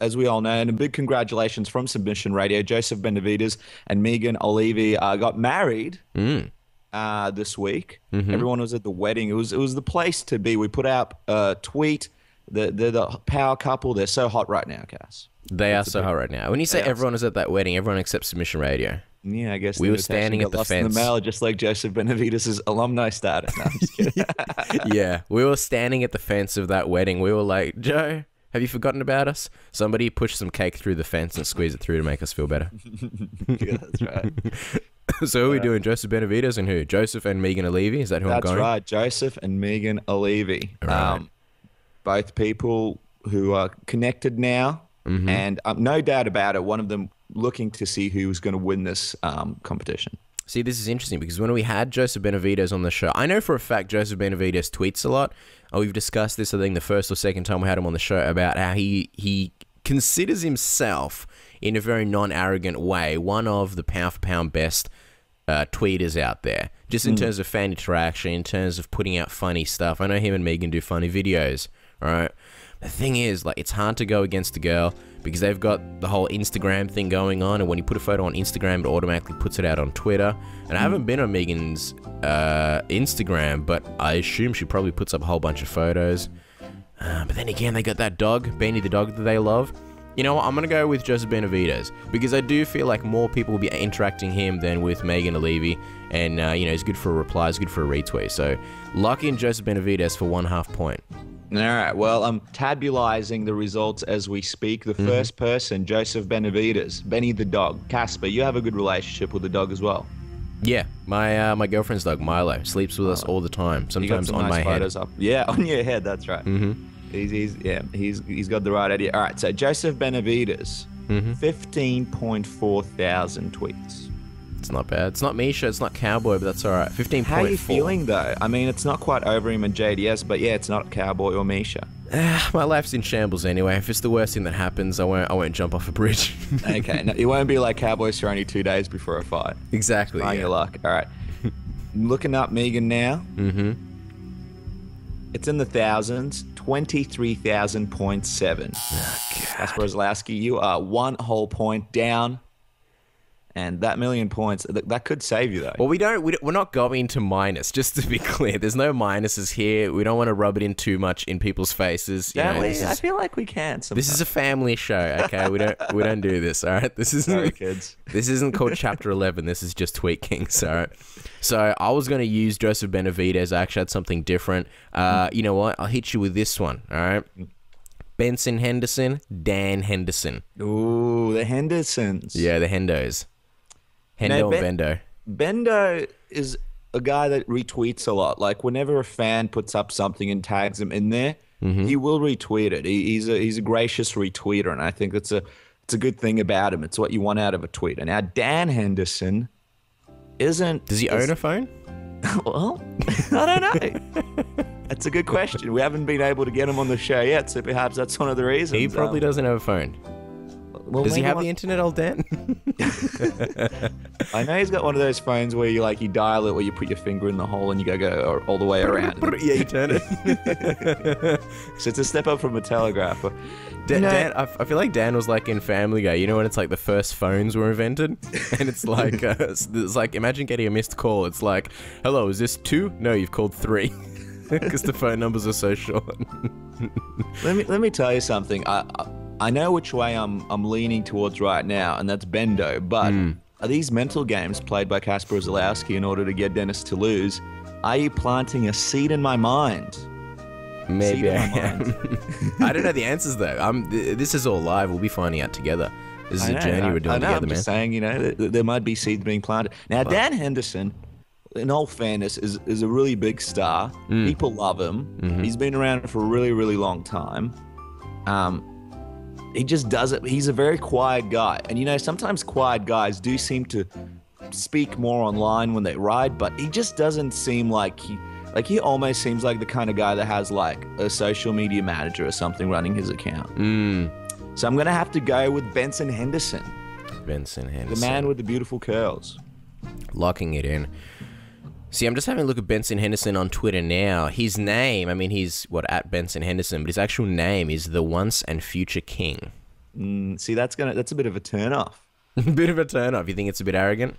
As we all know, and a big congratulations from Submission Radio. Joseph Benavides and Megan Olivi got married this week. Everyone was at the wedding. It was the place to be. We put out a tweet. They're the power couple. They're so hot right now, Cass. They are so hot right now. When you say everyone was at that wedding, everyone except Submission Radio. Yeah, I guess we were standing at the fence. In the mail, just like Joseph Benavides' alumni status. No, I'm just kidding. Yeah, we were standing at the fence of that wedding. We were like, Joe, have you forgotten about us? Somebody pushed some cake through the fence and squeezed it through to make us feel better. Yeah, that's right. So who are we doing? Joseph Benavides and who? Joseph and Megan Olivi? Is that who I'm going? That's right, Joseph and Megan Olivi. Right. Both people who are connected now. And no doubt about it, one of them looking to see who was going to win this competition. See, this is interesting because when we had Joseph Benavides on the show, I know for a fact Joseph Benavides tweets a lot. We've discussed this, I think, the first or second time we had him on the show about how he considers himself, in a very non-arrogant way, one of the pound-for-pound best tweeters out there. Just in terms of fan interaction, in terms of putting out funny stuff. I know him and Megan do funny videos, all right? The thing is, like, it's hard to go against a girl because they've got the whole Instagram thing going on, and when you put a photo on Instagram, it automatically puts it out on Twitter. And I haven't been on Megan's Instagram, but I assume she probably puts up a whole bunch of photos. But then again, they got that dog, Benny the dog that they love. You know what? I'm going to go with Joseph Benavides because I do feel like more people will be interacting him than with Megan Olivi. And, you know, he's good for a reply, he's good for a retweet. So, lock in Joseph Benavides for 1.5 point. All right. Well, I'm tabulating the results as we speak. The first person, Joseph Benavides, Benny the dog. Casper, you have a good relationship with the dog as well. Yeah, my girlfriend's dog Milo sleeps with us all the time. Sometimes on my head. Up. Yeah, on your head. That's right. He's got the right idea. All right. So Joseph Benavides, 15.4 thousand tweets. It's not bad. It's not Misha, it's not Cowboy, but that's all right. 15.4. How are you feeling, though? I mean, it's not quite Overeem and JDS, but yeah, it's not Cowboy or Misha. My life's in shambles anyway. If it's the worst thing that happens, I won't jump off a bridge. Okay, no, it won't be like Cowboys for only 2 days before a fight. Exactly. Trying your luck. All right. Looking up Megan now. It's in the thousands. 23,000.7. Kasper Ozlowski, you are 1 whole point down. And that million points, that could save you, though. Well, we're not going to minus, just to be clear. There's no minuses here. We don't want to rub it in too much in people's faces. I feel like we can sometimes. This is a family show, okay? We don't do this, all right? Sorry, kids. This isn't called Chapter 11. This is just Tweet Kingz, all right? So I was going to use Joseph Benavides. I actually had something different. You know what? I'll hit you with this one, all right? Benson Henderson, Dan Henderson. Ooh, the Hendersons. Yeah, the Hendos. Hendo and Bendo. Bendo is a guy that retweets a lot. Like whenever a fan puts up something and tags him in there, he will retweet it. He's a gracious retweeter, and I think it's a good thing about him. It's what you want out of a tweet. And now Dan Henderson isn't. Does he own a phone? Well, I don't know. That's a good question. We haven't been able to get him on the show yet, so perhaps that's one of the reasons. He probably doesn't have a phone. Well, does he have the internet, old Dan? I know he's got one of those phones where you dial it, where you put your finger in the hole and you go all the way around. Yeah, you turn it. So it's a step up from a telegraph. Dan, I feel like Dan was like in Family Guy. You know when it's like the first phones were invented, and it's like imagine getting a missed call. It's like, hello, is this 2? No, you've called 3, because the phone numbers are so short. Let me tell you something. I know which way I'm leaning towards right now, and that's Bendo. But are these mental games played by Kasper Ozlowski in order to get Dennis to lose? Are you planting a seed in my mind Maybe Seed I in my am. mind. I don't know the answers though. This is all live. We'll be finding out together. This is a journey we're doing together, I'm man. just saying, there might be seeds being planted. Now, Dan Henderson, in all fairness, is a really big star. People love him. Mm-hmm. He's been around for a really, really long time. He just does it. He's a very quiet guy. And, sometimes quiet guys do seem to speak more online when they ride, but he just doesn't seem like he almost seems like the kind of guy that has like a social media manager or something running his account. So I'm going to have to go with Benson Henderson. Benson Henderson. The man with the beautiful curls. Locking it in. See, I'm just having a look at Benson Henderson on Twitter now. His name, he's, at Benson Henderson, but his actual name is the once and future king. See, that's a bit of a turn-off. Bit of a turn-off. You think it's a bit arrogant?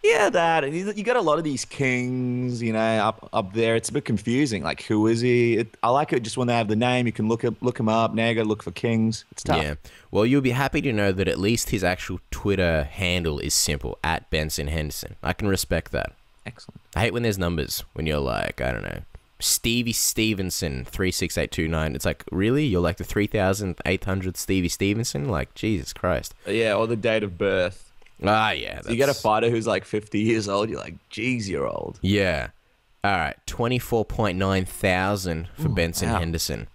Yeah, that. And you got a lot of these kings, up there. It's a bit confusing. Like, who is he? I like it just when they have the name. You can look him up. Now you got to look for kings. It's tough. Yeah. Well, you'll be happy to know that at least his actual Twitter handle is simple, at Benson Henderson. I can respect that. Excellent. I hate when there's numbers, when you're like, I don't know, Stevie Stevenson 36829. It's like, really? You're like the 3,800 Stevie Stevenson? Like, Jesus Christ. Yeah, or the date of birth. Ah, yeah. So you get a fighter who's like 50 years old, you're like, geez, you're old. Yeah. All right, 24.9 thousand for Benson Henderson.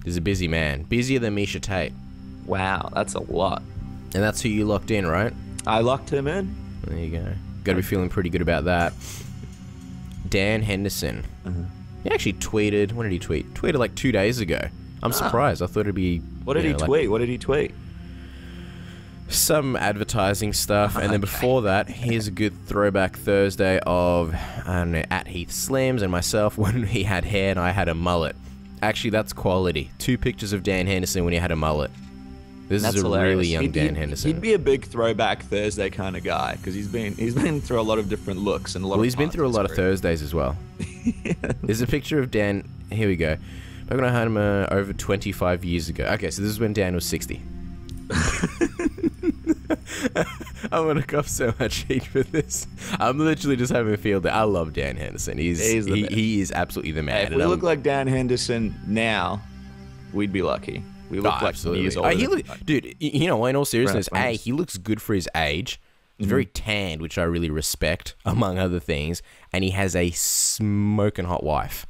He's a busy man. Busier than Misha Tate. Wow, that's a lot. And that's who you locked in, right? I locked him in. There you go. Got to be feeling pretty good about that. Dan Henderson. He actually tweeted. When did he tweet? Tweeted like 2 days ago. I'm surprised. I thought it'd be. What did he tweet? What did he tweet? Some advertising stuff. And then before that, here's a good throwback Thursday of, I don't know, at Heath Slims and myself when he had hair and I had a mullet. Actually, that's quality. 2 pictures of Dan Henderson when he had a mullet. This is a hilarious. really young Dan Henderson. He'd be a big throwback Thursday kind of guy because he's been through a lot of different looks and a lot. Well, he's been through a lot of Thursdays as well. There's a picture of Dan. Here we go. Back when I had him over 25 years ago. Okay, so this is when Dan was 60. I'm gonna cop so much heat for this. I'm literally just having a field day. I love Dan Henderson. He is absolutely the man. Hey, if we look like Dan Henderson now, we'd be lucky. We look like years older. Dude, you know, in all seriousness, he looks good for his age. He's very tanned, which I really respect, among other things. And he has a smoking hot wife.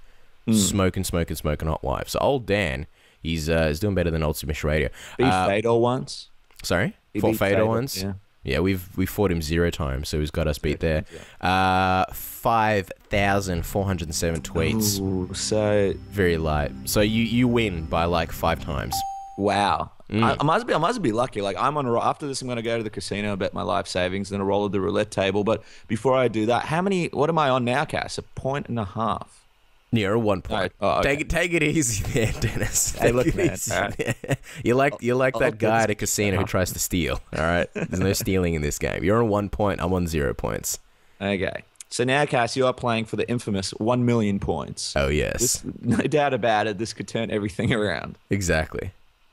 Smoking hot wife. So old Dan, he's doing better than old Submission Radio. Beat Fedor once. Sorry? He Fought beat Fedor Fedor once? Yeah. Yeah, we fought him 0 times, so he's got us beat there. 5,407 tweets. Ooh, so very light. So you win by like 5 times. Wow. I must be lucky. Like after this, I'm going to go to the casino and bet my life savings, then a roll of the roulette table. But before I do that, what am I on now, Cass? 1.5. Near 1 point. Oh, okay. Take it easy there, Dennis. Hey, look, man. Right. You're like that guy at a casino who tries to steal. All right, there's no stealing in this game. You're on 1 point. I'm on 0 points. Okay. So now, Cass, you are playing for the infamous 1 million points. Oh yes. No doubt about it. This could turn everything around. Exactly.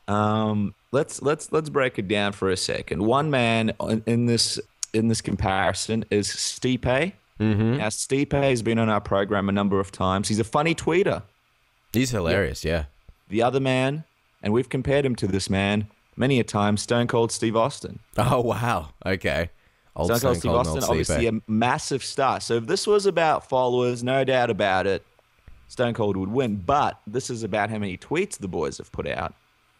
Let's break it down for a second. One man in this comparison is Stipe. Now, Stipe has been on our program a number of times. He's a funny tweeter. He's hilarious, yeah. The other man, and we've compared him to this man many a time, Stone Cold Steve Austin. Oh, wow. Okay. Stone Cold Steve Austin, obviously a massive star. So if this was about followers, no doubt about it, Stone Cold would win. But this is about how many tweets the boys have put out.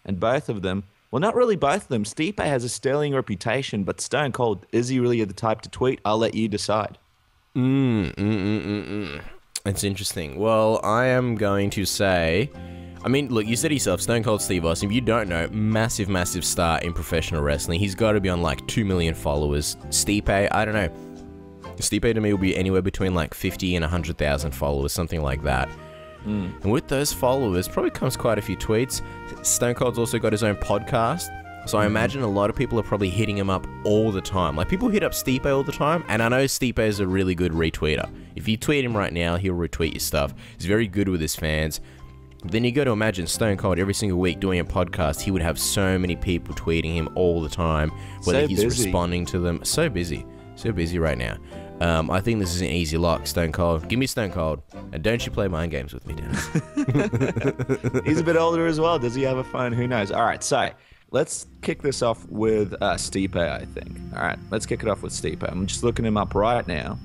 And both of them, well, not really both of them. Stipe has a sterling reputation, but Stone Cold, is he really the type to tweet? I'll let you decide. It's interesting. Well, I am going to say, I mean, look, you said yourself, Stone Cold Steve Austin. If you don't know, massive star in professional wrestling. He's got to be on like 2 million followers. Stipe, I don't know. Stipe to me will be anywhere between like 50 and 100,000 followers, something like that. And with those followers, probably comes quite a few tweets. Stone Cold's also got his own podcast. So I imagine a lot of people are probably hitting him up all the time. Like, people hit up Stipe all the time, and I know Stipe is a really good retweeter. If you tweet him right now, he'll retweet your stuff. He's very good with his fans. But then you got to imagine Stone Cold every single week doing a podcast. He would have so many people tweeting him all the time, whether he's responding to them. So busy. So busy right now. I think this is an easy lock. Stone Cold. Give me Stone Cold. And don't you play mind games with me, Dennis. He's a bit older as well. Does he have a phone? Who knows? All right, so let's kick this off with Stipe, I think. All right, let's kick it off with Stipe. I'm just looking him up right now.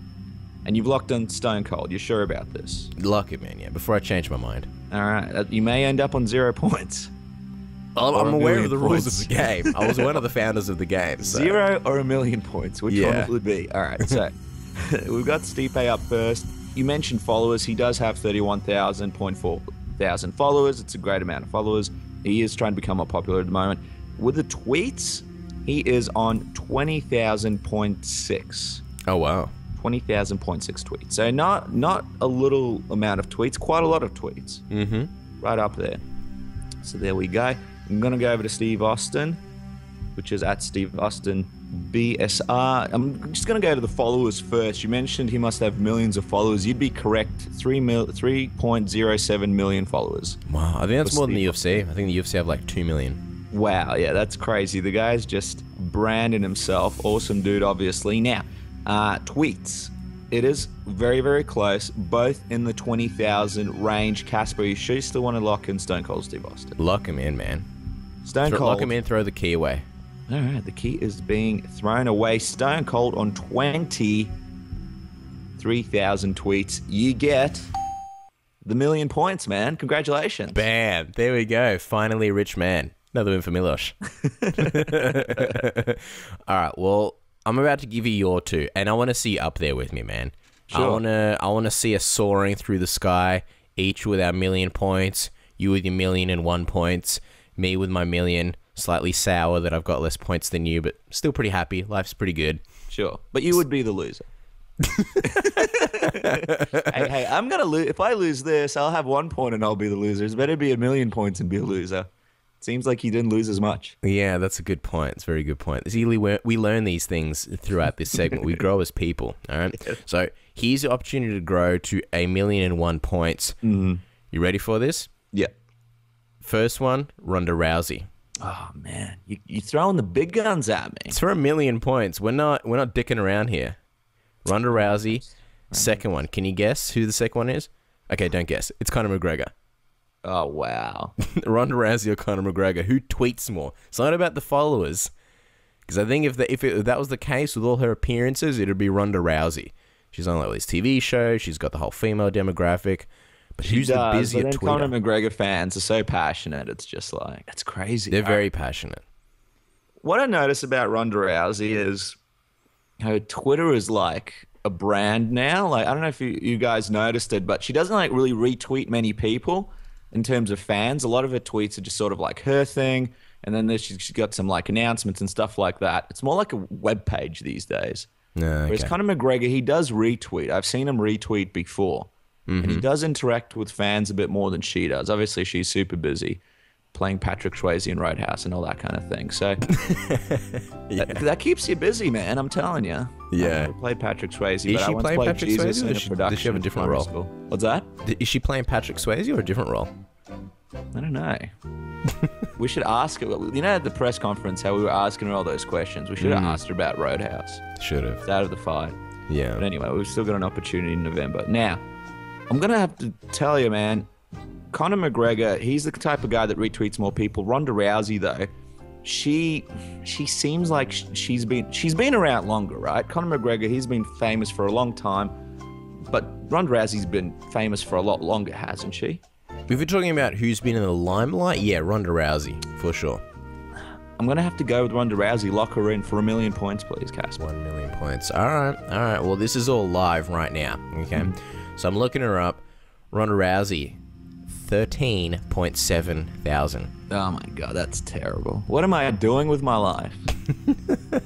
And you've locked on Stone Cold. You're sure about this? Lock it, man, yeah, before I change my mind. All right, you may end up on 0 points. I'm aware of the rules of the game. I was one of the founders of the game. So. 0 or 1,000,000 points. Which one would it be? All right, so we've got Stipe up first. You mentioned followers. He does have 31,000.4 thousand followers. It's a great amount of followers. He is trying to become more popular at the moment. With the tweets, he is on 20,000.6. Oh, wow. 20,000.6 tweets. So not a little amount of tweets, quite a lot of tweets. Mm-hmm. Right up there. So there we go. I'm going to go over to Steve Austin, which is at Steve Austin BSR. I'm just going to go to the followers first. You mentioned he must have millions of followers. You'd be correct. 3.07 million followers. Wow, I think that's more than the UFC. I think the UFC have like 2 million. Wow, yeah, that's crazy. The guy's just branding himself. Awesome dude, obviously. Now, tweets. It is very, very close, both in the 20,000 range. Casper, you sure you still want to lock in Stone Cold Steve Austin? Lock him in, man. Stone Cold. Lock him in, throw the key away. All right, the key is being thrown away. Stone Cold on 23,000 tweets. You get the 1,000,000 points, man. Congratulations. Bam. There we go. Finally a rich man. Another win for Milos. All right, well, I'm about to give you your two, and I want to see you up there with me, man. Sure. I want to see us soaring through the sky, each with our 1,000,000 points, you with your 1,000,001 points, me with my 1,000,000, slightly sour that I've got less points than you, but still pretty happy. Life's pretty good. Sure. But you would be the loser. hey, I'm going to lose. If I lose this, I'll have 1 point and I'll be the loser. It's better be 1,000,000 points and be a loser. Seems like he didn't lose as much. Yeah, that's a good point. It's a very good point. We learn these things throughout this segment. We grow as people, all right? Yeah. So here's the opportunity to grow to 1,000,001 points. Mm-hmm. You ready for this? Yeah. First one, Ronda Rousey. Oh, man. You're throwing the big guns at me. It's for 1,000,000 points. We're not dicking around here. Ronda Rousey, second one. Can you guess who the second one is? Okay, don't guess. It's Conor McGregor. Oh, wow. Ronda Rousey or Conor McGregor? Who tweets more? It's not about the followers. Because I think if that was the case with all her appearances, it would be Ronda Rousey. She's on all these TV shows. She's got the whole female demographic. But who's the busier tweeter? Conor McGregor fans are so passionate. It's just like, it's crazy. They're very passionate. What I notice about Ronda Rousey is her Twitter is like a brand now. Like, I don't know if you guys noticed it, but she doesn't like really retweet many people. In terms of fans, a lot of her tweets are just sort of like her thing, and then she's got some like announcements and stuff like that. It's more like a web page these days. Okay. Whereas Conor McGregor, he does retweet. I've seen him retweet before. And he does interact with fans a bit more than she does. Obviously, she's super busy playing Patrick Swayze in Roadhouse and all that kind of thing. So that keeps you busy, man. I'm telling you. Yeah. I played Patrick Swayze, Is but she I once playing played Patrick Jesus Swayze, in or a does production. she have a different in role? School. What's that? Is she playing Patrick Swayze or a different role? I don't know. We should ask her. You know, at the press conference, how we were asking her all those questions. We should have asked her about Roadhouse. Should have. It's out of the fight. Yeah. But anyway, we've still got an opportunity in November. Now, I'm going to have to tell you, man, Conor McGregor, he's the type of guy that retweets more people. Ronda Rousey, though, she seems like she's been around longer, right? Conor McGregor, he's been famous for a long time, but Ronda Rousey's been famous for a lot longer, hasn't she? If you're talking about who's been in the limelight, yeah, Ronda Rousey, for sure. I'm going to have to go with Ronda Rousey. Lock her in for 1,000,000 points, please, Casper. 1,000,000 points. All right. Well, this is all live right now, okay? So I'm looking her up. Ronda Rousey, 13.7 thousand. Oh my God, that's terrible. What am I doing with my life?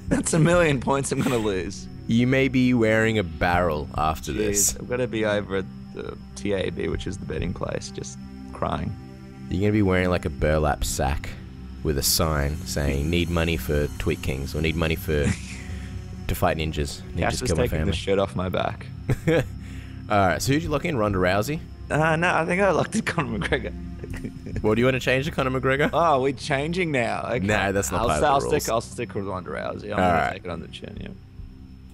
That's 1,000,000 points I'm going to lose. You may be wearing a barrel after this. I've got to be over at the TAB, which is the betting place, just crying. You're going to be wearing like a burlap sack with a sign saying, need money for Tweet Kingz, or need money to fight ninjas. Casper's taking the shirt off my back. Alright, so who'd you lock in? Ronda Rousey? No, I think I locked in Conor McGregor. Well, do you want to change to Conor McGregor? Oh, we're changing now. Okay. No, that's not part of the rules. I'll stick with Ronda Rousey. I'm going to take it on the chin, yeah.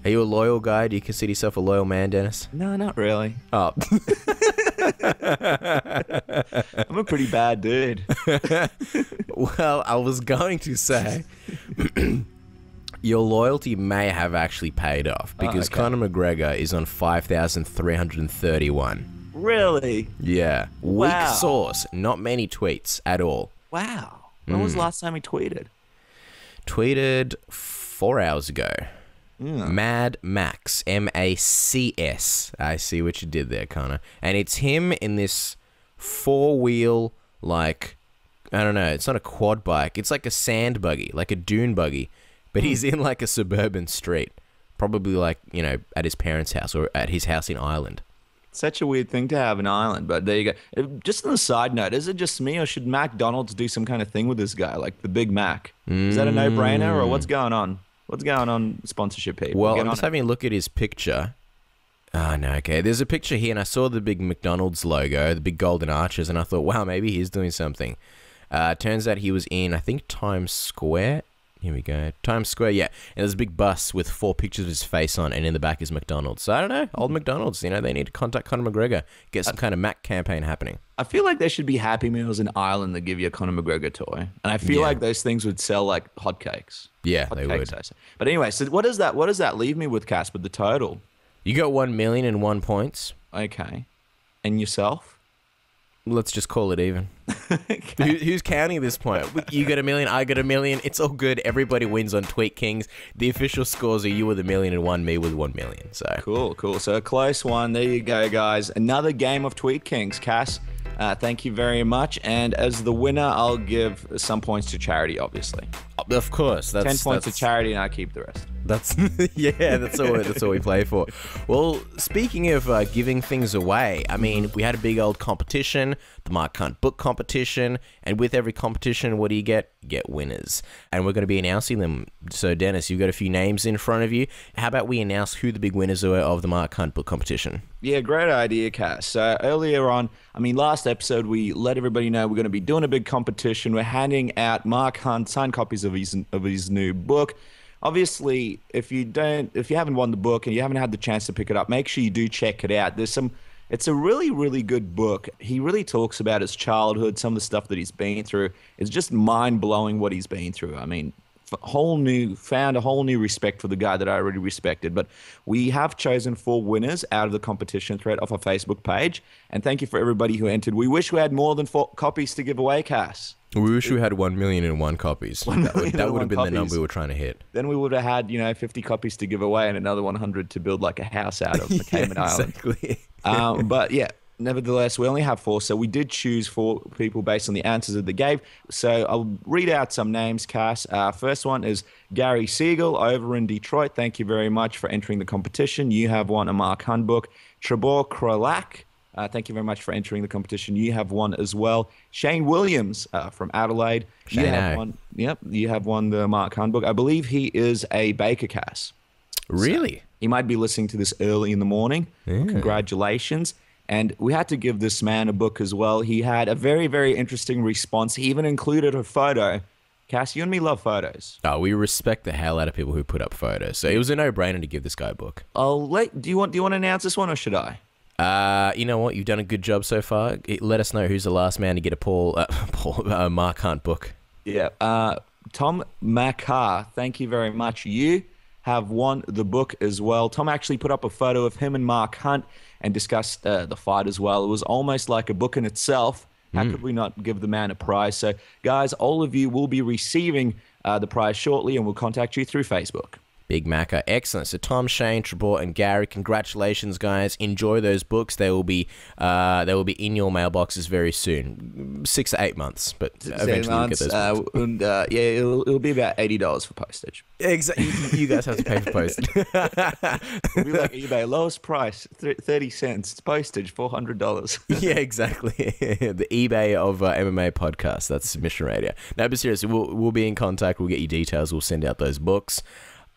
Are you a loyal guy? Do you consider yourself a loyal man, Dennis? No, not really. Oh. I'm a pretty bad dude. Well, I was going to say your loyalty may have actually paid off because Conor McGregor is on 5,331. Really? Yeah. Wow. Weak source. Not many tweets at all. Wow. When was the last time he tweeted? Tweeted 4 hours ago. Hmm. Mad Max, Macs. I see what you did there, Connor. And it's him in this four-wheel, like, I don't know, it's not a quad bike. It's like a sand buggy, like a dune buggy. But he's in like a suburban street. Probably like, you know, at his parents' house or at his house in Ireland. Such a weird thing to have in Ireland, but there you go. Just on a side note, is it just me or should McDonald's do some kind of thing with this guy, like the Big Mac? Is that a no-brainer or what's going on? What's going on, sponsorship people? Well, I'm just having a look at his picture. Oh, no, okay. There's a picture here, and I saw the big McDonald's logo, the big golden arches, and I thought, wow, maybe he's doing something. Turns out he was in, I think, Times Square. Here we go. Times Square, yeah. And there's a big bus with 4 pictures of his face on, and in the back is McDonald's. So I don't know. Old McDonald's, you know, they need to contact Conor McGregor, get some kind of Mac campaign happening. I feel like there should be Happy Meals in Ireland that give you a Conor McGregor toy. And I feel like those things would sell like hotcakes. Yeah, they would. But anyway, so what does that leave me with, Casper, the total? You got 1,000,001 points. Okay. And yourself? Let's just call it even. Who's counting at this point? You got 1,000,000, I got 1,000,000. It's all good. Everybody wins on Tweet Kingz. The official scores are you with 1,000,001, me with 1,000,000. So Cool. So a close one. There you go, guys. Another game of Tweet Kingz. Cass, thank you very much. And as the winner, I'll give some points to charity, obviously. Of course. 10 points to charity, and I keep the rest. That's that's all we play for. Well, speaking of giving things away, I mean, we had a big old competition, the Mark Hunt book competition, and with every competition, what do you get? You get winners. And we're going to be announcing them. So, Dennis, you've got a few names in front of you. How about we announce who the big winners are of the Mark Hunt book competition? Yeah, great idea, Cass. So earlier on, last episode, we let everybody know we're going to be doing a big competition. We're handing out Mark Hunt signed copies of his new book. Obviously, if you haven't won the book and you haven't had the chance to pick it up, make sure you do check it out. It's a really, really good book. He really talks about his childhood, some of the stuff that he's been through. It's just mind-blowing what he's been through. I mean, found a whole new respect for the guy that I already respected. But we have chosen 4 winners out of the competition thread off our Facebook page. And thank you for everybody who entered. We wish we had more than 4 copies to give away, Cass. We wish we had 1,000,001 copies. That would have been the number we were trying to hit. Then we would have had, 50 copies to give away and another 100 to build like a house out of the Cayman Islands. Exactly. But yeah, nevertheless, we only have 4, so we did choose 4 people based on the answers that they gave. So I'll read out some names, Cass. First one is Gary Siegel over in Detroit. Thank you very much for entering the competition. You have won a Mark Hunt book. Trebor Kralak. Thank you very much for entering the competition. You have won as well. Shane Williams from Adelaide. You have won the Mark Hunt book. I believe he is a baker, Cass. Really? So he might be listening to this early in the morning. Yeah. Congratulations. And we had to give this man a book as well. He had a very, very interesting response. He even included a photo. Cass, you and me love photos. Oh, we respect the hell out of people who put up photos. So it was a no-brainer to give this guy a book. Do you want to announce this one or should I? You know what? You've done a good job so far. Let us know who's the last man to get a Mark Hunt book. Yeah. Tom Makar, thank you very much. You have won the book as well. Tom actually put up a photo of him and Mark Hunt and discussed the fight as well. It was almost like a book in itself. How could we not give the man a prize? So, guys, all of you will be receiving the prize shortly, and we'll contact you through Facebook. Big Macca. Excellent. So Tom, Shane, Trebor, and Gary, congratulations, guys. Enjoy those books. They will be in your mailboxes very soon. 6 to 8 months, but eventually you'll get those books. It'll be about $80 for postage. Exactly. You guys have to pay for postage. It'll be like eBay, lowest price, 30 cents. Postage, $400. Yeah, exactly. The eBay of MMA podcast. That's Submission Radio. No, but seriously, we'll be in contact. We'll get you details. We'll send out those books.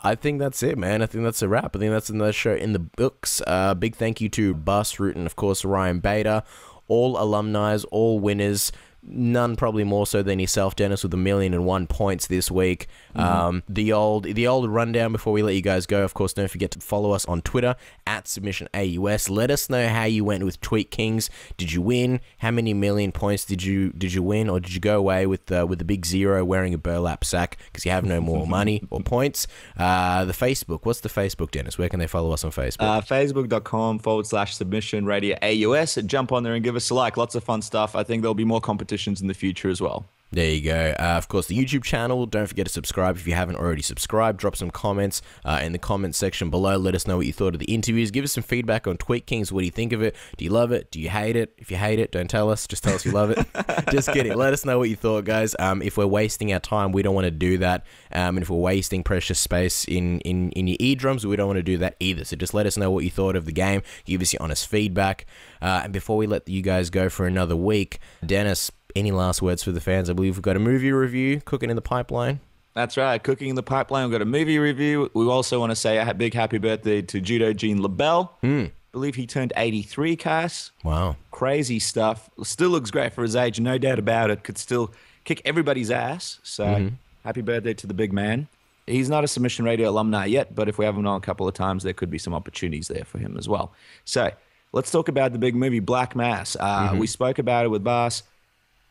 I think that's it, man. I think that's a wrap. I think that's another show in the books. Big thank you to Bas Rutten, of course, Ryan Bader, all alumni, all winners. none probably more so than yourself, Dennis, with 1,000,001 points this week. The old rundown before we let you guys go. Of course, don't forget to follow us on Twitter at SubmissionAUS. Let us know how you went with Tweet Kingz. Did you win? How many million points did you win, or did you go away with the big zero wearing a burlap sack because you have no more money or points? The Facebook. What's the Facebook, Dennis? Where can they follow us on Facebook? Facebook.com/Submission Radio AUS. Jump on there and give us a like. Lots of fun stuff. I think there'll be more competitions in the future as well. There you go. Of course, the YouTube channel. Don't forget to subscribe if you haven't already subscribed. Drop some comments in the comments section below. Let us know what you thought of the interviews. Give us some feedback on Tweet Kingz. What do you think of it? Do you love it? Do you hate it? If you hate it, don't tell us. Just tell us you love it. Just kidding. Let us know what you thought, guys. If we're wasting our time, we don't want to do that. And if we're wasting precious space in your eardrums, we don't want to do that either. So just let us know what you thought of the game. Give us your honest feedback. And before we let you guys go for another week, Dennis, any last words for the fans? I believe we've got a movie review cooking in the pipeline. That's right, cooking in the pipeline. We've got a movie review. We also want to say a big happy birthday to Judo Gene LaBelle. I believe he turned 83, Cass. Wow. Crazy stuff. Still looks great for his age, no doubt about it. Could still kick everybody's ass. So happy birthday to the big man. He's not a Submission Radio alumni yet, but if we have him on a couple of times, there could be some opportunities there for him as well. So let's talk about the big movie, Black Mass. We spoke about it with Bas.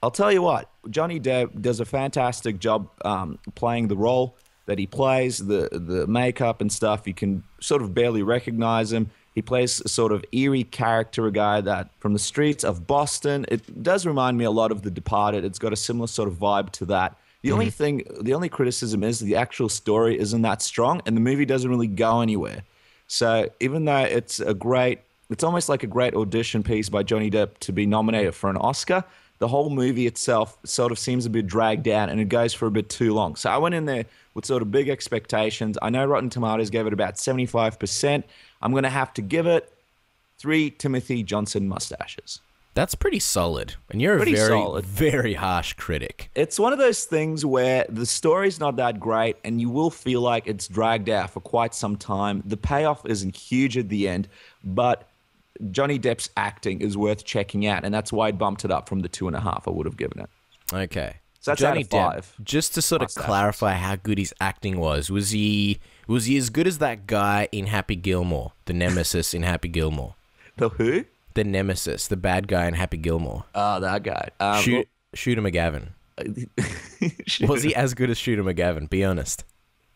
I'll tell you what, Johnny Depp does a fantastic job playing the role that he plays, the makeup and stuff. You can sort of barely recognize him. He plays a sort of eerie character, a guy that from the streets of Boston. It does remind me a lot of The Departed. It's got a similar sort of vibe to that. The only criticism is the actual story isn't that strong, and the movie doesn't really go anywhere. So even though it's almost like a great audition piece by Johnny Depp to be nominated for an Oscar, the whole movie itself sort of seems a bit dragged down and it goes for a bit too long. So I went in there with sort of big expectations. I know Rotten Tomatoes gave it about 75%. I'm going to have to give it 3 Timothy Johnson mustaches. That's pretty solid. And you're a very, very harsh critic. It's one of those things where the story's not that great and you will feel like it's dragged out for quite some time. The payoff isn't huge at the end, but Johnny Depp's acting is worth checking out, and that's why I bumped it up from the 2.5 I would have given it. Okay. So that's Johnny out of 5. Depp, just to sort of clarify how good his acting was he as good as that guy in Happy Gilmore, the nemesis in Happy Gilmore? The who? The nemesis, the bad guy in Happy Gilmore. Oh, that guy. Shooter McGavin. Was he as good as Shooter MGavin? Be honest.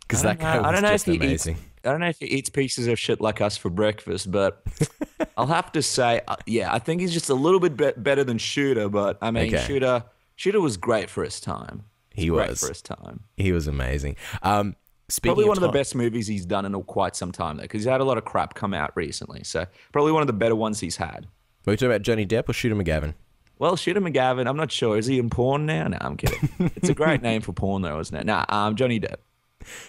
Because that guy was just amazing. I don't know if he eats pieces of shit like us for breakfast, but I'll have to say, yeah, I think he's just a little bit better than Shooter. But I mean, okay. Shooter was great for his time. He was great for his time. He was amazing. Probably one of the best movies he's done in quite some time, though, because he's had a lot of crap come out recently. So probably one of the better ones he's had. Are we talking about Johnny Depp or Shooter McGavin? Well, Shooter McGavin, I'm not sure. Is he in porn now? No, I'm kidding. It's a great name for porn, though, isn't it? Johnny Depp.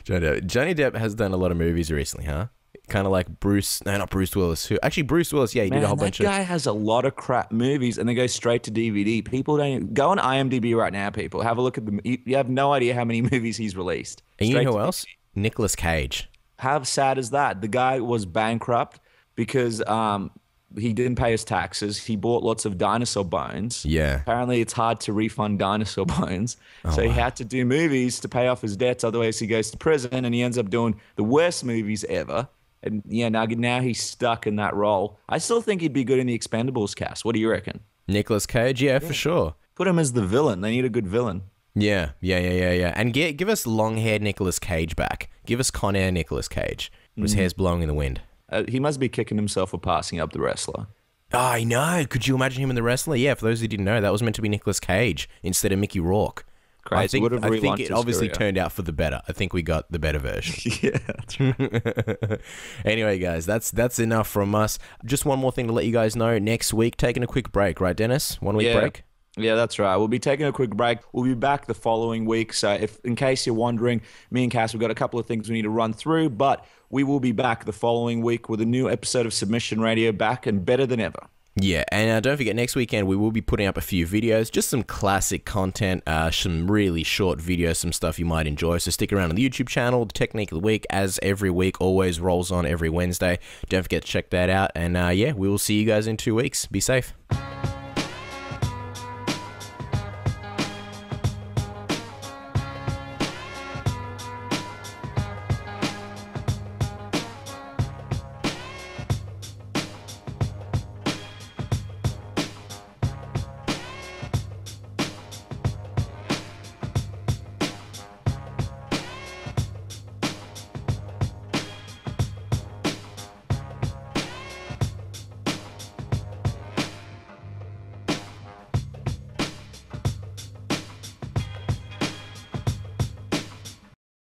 Johnny Depp has done a lot of movies recently, huh? Kind of like not Bruce Willis. Actually, Bruce Willis, yeah, he did a whole bunch of... That guy has a lot of crap movies, and they go straight to DVD. People don't... Go on IMDb right now, people. Have a look at them. You have no idea how many movies he's released. And you know who else? Nicolas Cage. How sad is that? The guy was bankrupt because he didn't pay his taxes. He bought lots of dinosaur bones. Yeah. Apparently, it's hard to refund dinosaur bones. So he had to do movies to pay off his debts. Otherwise, he goes to prison, and he ends up doing the worst movies ever. And yeah, now he's stuck in that role. I still think he'd be good in the Expendables cast. What do you reckon? Nicolas Cage? Yeah, for sure. Put him as the villain. They need a good villain. Yeah. And give us long-haired Nicolas Cage back. Give us Con Air Nicolas Cage. His hair's blowing in the wind. He must be kicking himself for passing up The Wrestler. Oh, I know. Could you imagine him in The Wrestler? Yeah, for those who didn't know, that was meant to be Nicolas Cage instead of Mickey Rourke. Crazy. I think it obviously turned out for the better. I think we got the better version. Yeah, that's right. Anyway, guys, that's enough from us. Just one more thing to let you guys know. Next week, taking a quick break, right, Dennis? 1 week break? Yeah, that's right. We'll be taking a quick break. We'll be back the following week. So in case you're wondering, me and Cass, we've got a couple of things we need to run through, but we will be back the following week with a new episode of Submission Radio, back and better than ever. Yeah, and don't forget, next weekend we will be putting up a few videos, just some classic content, some really short videos, some stuff you might enjoy. So stick around on the YouTube channel. The Technique of the Week, as every week, always rolls on every Wednesday. Don't forget to check that out. And yeah, we will see you guys in 2 weeks. Be safe.